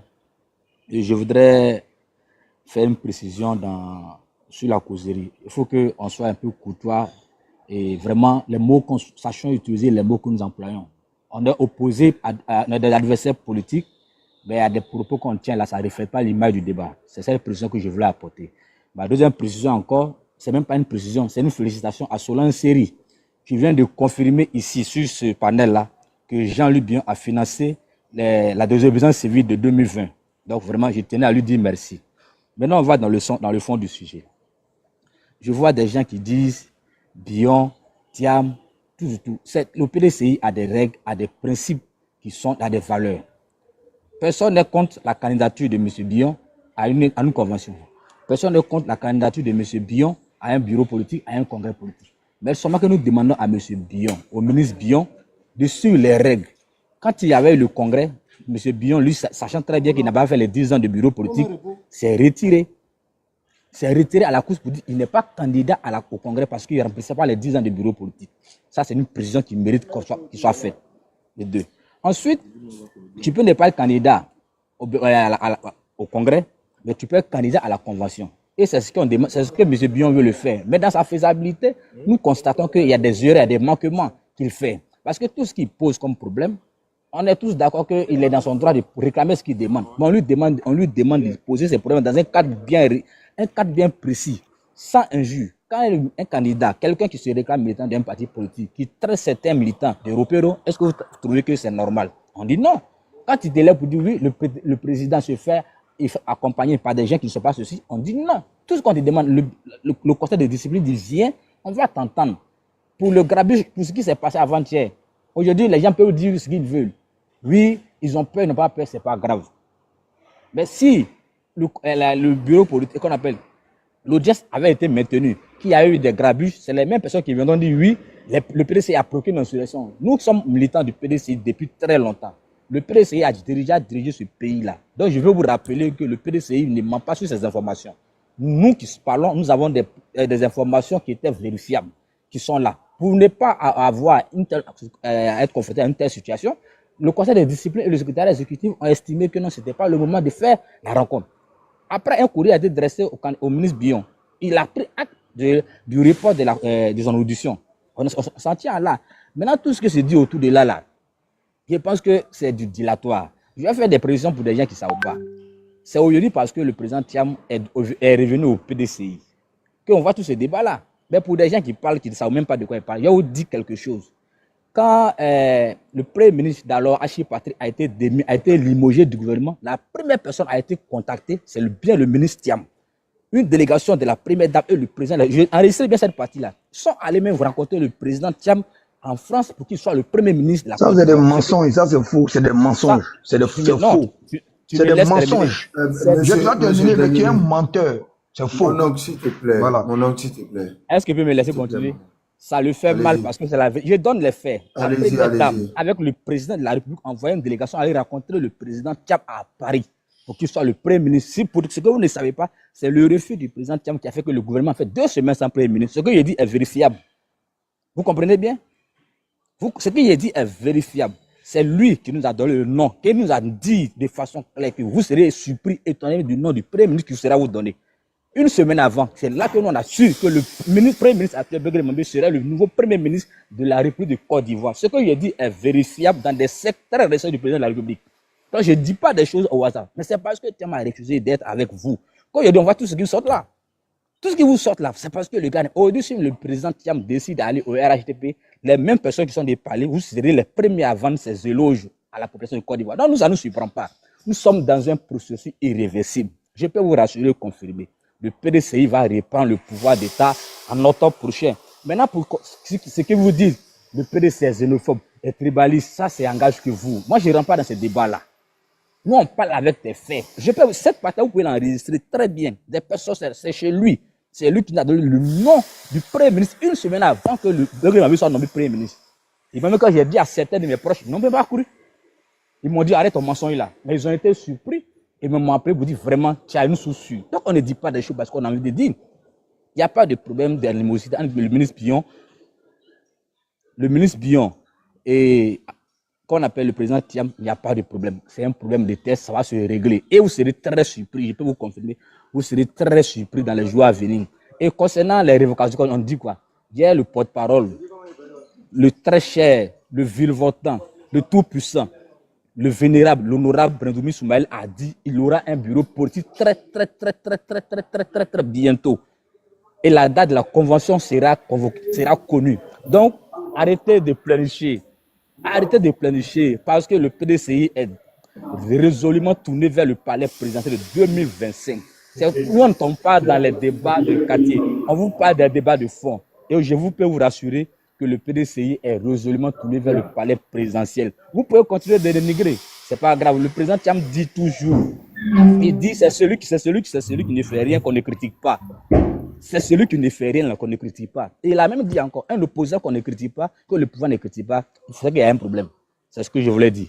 Et je voudrais faire une précision sur la causerie. Il faut qu'on soit un peu courtois et vraiment, les mots, qu'on sachions utiliser les mots que nous employons. On est opposé à des adversaires politiques, mais à des propos qu'on tient là, ça ne reflète pas l'image du débat. C'est cette précision que je voulais apporter. Ma deuxième précision encore, c'est même pas une précision, c'est une félicitation à Solange Seri, qui vient de confirmer ici, sur ce panel-là, que Jean-Luc Bion a financé la désobéissance civile de 2020. Donc vraiment, je tenais à lui dire merci. Maintenant, on va dans le fond du sujet. Je vois des gens qui disent Bion, Thiam, tout. Le PDCI a des règles, a des principes a des valeurs. Personne n'est contre la candidature de M. Bion à une convention. Personne n'est contre la candidature de M. Bion à un bureau politique, à un congrès politique. Mais seulement que nous demandons à M. Bion, au ministre Bion, de suivre les règles. Quand il y avait eu le congrès, M. Bion, lui, sachant très bien qu'il n'a pas fait les 10 ans de bureau politique, s'est retiré. C'est retiré à la course pour dire qu'il n'est pas candidat au congrès parce qu'il ne remplissait pas les 10 ans de bureau politique. Ça, c'est une précision qui mérite qu'il soit faite. Les deux. Ensuite, tu peux ne pas être candidat au congrès, mais tu peux être candidat à la convention. Et c'est ce qu'on demande, c'est ce que M. Bion veut le faire. Mais dans sa faisabilité, nous constatons qu'il y a des erreurs, il y a des manquements qu'il fait. Parce que tout ce qu'il pose comme problème, on est tous d'accord qu'il est dans son droit de réclamer ce qu'il demande. Mais on lui demande de poser ses problèmes dans un cadre bien précis, sans injure. Quand un candidat, quelqu'un qui se réclame militant d'un parti politique, qui traite certains militants de repéros, est-ce que vous trouvez que c'est normal? On dit non. Quand il délègue pour dire oui, le président se fait accompagné par des gens qui ne sont pas ceci, on dit non. Tout ce qu'on te demande, le conseil de discipline dit viens, on va t'entendre. Pour le grabuge, pour ce qui s'est passé avant-hier, aujourd'hui, les gens peuvent dire ce qu'ils veulent. Oui, Ils ont peur, ils n'ont pas peur, c'est pas grave. Mais si le bureau politique qu'on appelle l'audience avait été maintenu, qu'il y a eu des grabuges, c'est les mêmes personnes qui viendront dire oui, le PDCI a provoqué une insurrection. Nous sommes militants du PDCI depuis très longtemps. Le PDCI a dirigé ce pays-là. Donc je veux vous rappeler que le PDCI ne ment pas sur ces informations. Nous qui parlons, nous avons des informations qui étaient vérifiables, qui sont là. Pour ne pas être confronté à une telle situation, le conseil de discipline et le secrétaire exécutif ont estimé que non, ce n'était pas le moment de faire la rencontre. Après, un courrier a été dressé au ministre Bion. Il a pris acte du report de son audition. On s'en tient là. Maintenant, tout ce que se dit autour de là, je pense que c'est du dilatoire. Je vais faire des prévisions pour des gens qui ne savent pas. C'est aujourd'hui parce que le président Thiam est revenu au PDCI qu'on voit tout ce débat-là. Mais pour des gens qui parlent, qui ne savent même pas de quoi ils parlent, je vais vous dire quelque chose. Quand le premier ministre d'alors, Achille Patrick, a été limogé du gouvernement, la première personne a été contactée, c'est bien le ministre Thiam. Une délégation de la première dame et le président, j'ai enregistré bien cette partie-là, sont allés même rencontrer le président Thiam en France pour qu'il soit le premier ministre de la Ça, c'est des mensonges, ça c'est faux, c'est des mensonges. C'est faux. C'est des mensonges. Je dois terminer, mais tu es un menteur. C'est faux. Mon oncle, s'il te plaît. Voilà. Mon oncle, s'il te plaît. Est-ce que tu peux me laisser continuer? Ça lui fait mal parce que c'est la vérité. Je donne les faits. La première dame, avec le président de la République, envoyé une délégation aller rencontrer le président Thiam à Paris pour qu'il soit le premier ministre. Pour ce que vous ne savez pas, c'est le refus du président Thiam qui a fait que le gouvernement a fait 2 semaines sans premier ministre. Ce que j'ai dit est vérifiable. Vous comprenez bien? Ce que j'ai dit est vérifiable. C'est lui qui nous a donné le nom, qui nous a dit de façon claire que vous serez surpris, étonné du nom du premier ministre qui sera vous donné. Une semaine avant, c'est là que nous on a su que le premier ministre actuel Begré Mambé serait le nouveau premier ministre de la République de Côte d'Ivoire. Ce que j'ai dit est vérifiable dans des secteurs récents du président de la République. Donc je ne dis pas des choses au hasard, mais c'est parce que Thiam a refusé d'être avec vous. Quand je dis on voit tout ce qui sort là. Tout ce qui vous sort là, c'est parce que le gars, aujourd'hui, si le président Thiam décide d'aller au RHDP, les mêmes personnes qui sont des palais, vous serez les premiers à vendre ces éloges à la population de Côte d'Ivoire. Donc nous, ça ne nous surprend pas. Nous sommes dans un processus irréversible. Je peux vous rassurer et confirmer. Le PDCI va reprendre le pouvoir d'État en octobre prochain. Maintenant, pour ce que vous dites, le PDCI est xénophobe et tribaliste, ça, c'est engage que vous. Moi, je ne rentre pas dans ce débat-là. Nous, on parle avec des faits. Cette partie, vous pouvez l'enregistrer très bien. Des personnes, c'est chez lui. C'est lui qui nous a donné le nom du premier ministre une semaine avant que le Begré Mambé soit nommé premier ministre. Et même quand j'ai dit à certains de mes proches, ils n'ont même pas couru. Ils m'ont dit, arrête ton mensonge là. Mais ils ont été surpris. Et m'ont appelé pour dire vraiment, tu as une sous-su. Donc on ne dit pas des choses parce qu'on a envie de dire. Il n'y a pas de problème d'animosité entre le ministre Bion et qu'on appelle le président Thiam, il n'y a pas de problème. C'est un problème de test, ça va se régler. Et vous serez très surpris, je peux vous confirmer, vous serez très surpris dans les jours à venir. Et concernant les révocations, on dit quoi? Il y a le porte-parole, le très cher, le virevoltant, le tout-puissant, le vénérable, l'honorable Brendoumi Soumaël a dit qu'il aura un bureau politique très bientôt. Et la date de la convention sera connue. Donc, arrêtez de planifier. Arrêtez de planifier parce que le PDCI est résolument tourné vers le palais présidentiel de 2025. Nous, on ne tombe pas dans les débats de quartier. On vous parle des débats de fond. Et je peux vous rassurer que le PDCI est résolument tourné vers le palais présidentiel. Vous pouvez continuer de dénigrer. C'est pas grave. Le président Thiam dit toujours. Il dit c'est celui qui ne fait rien qu'on ne critique pas. C'est celui qui ne fait rien qu'on ne critique pas. Et il a même dit encore, un opposant qu'on ne critique pas, que le pouvoir ne critique pas, c'est qu'il y a un problème. C'est ce que je voulais dire.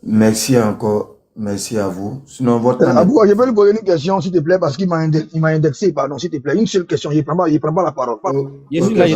Merci encore. Merci à vous. Sinon, votre... Abou, je peux lui poser une question, s'il te plaît, parce qu'il m'a indexé, pardon, s'il te plaît. Une seule question, il ne prend pas la parole. Je suis là,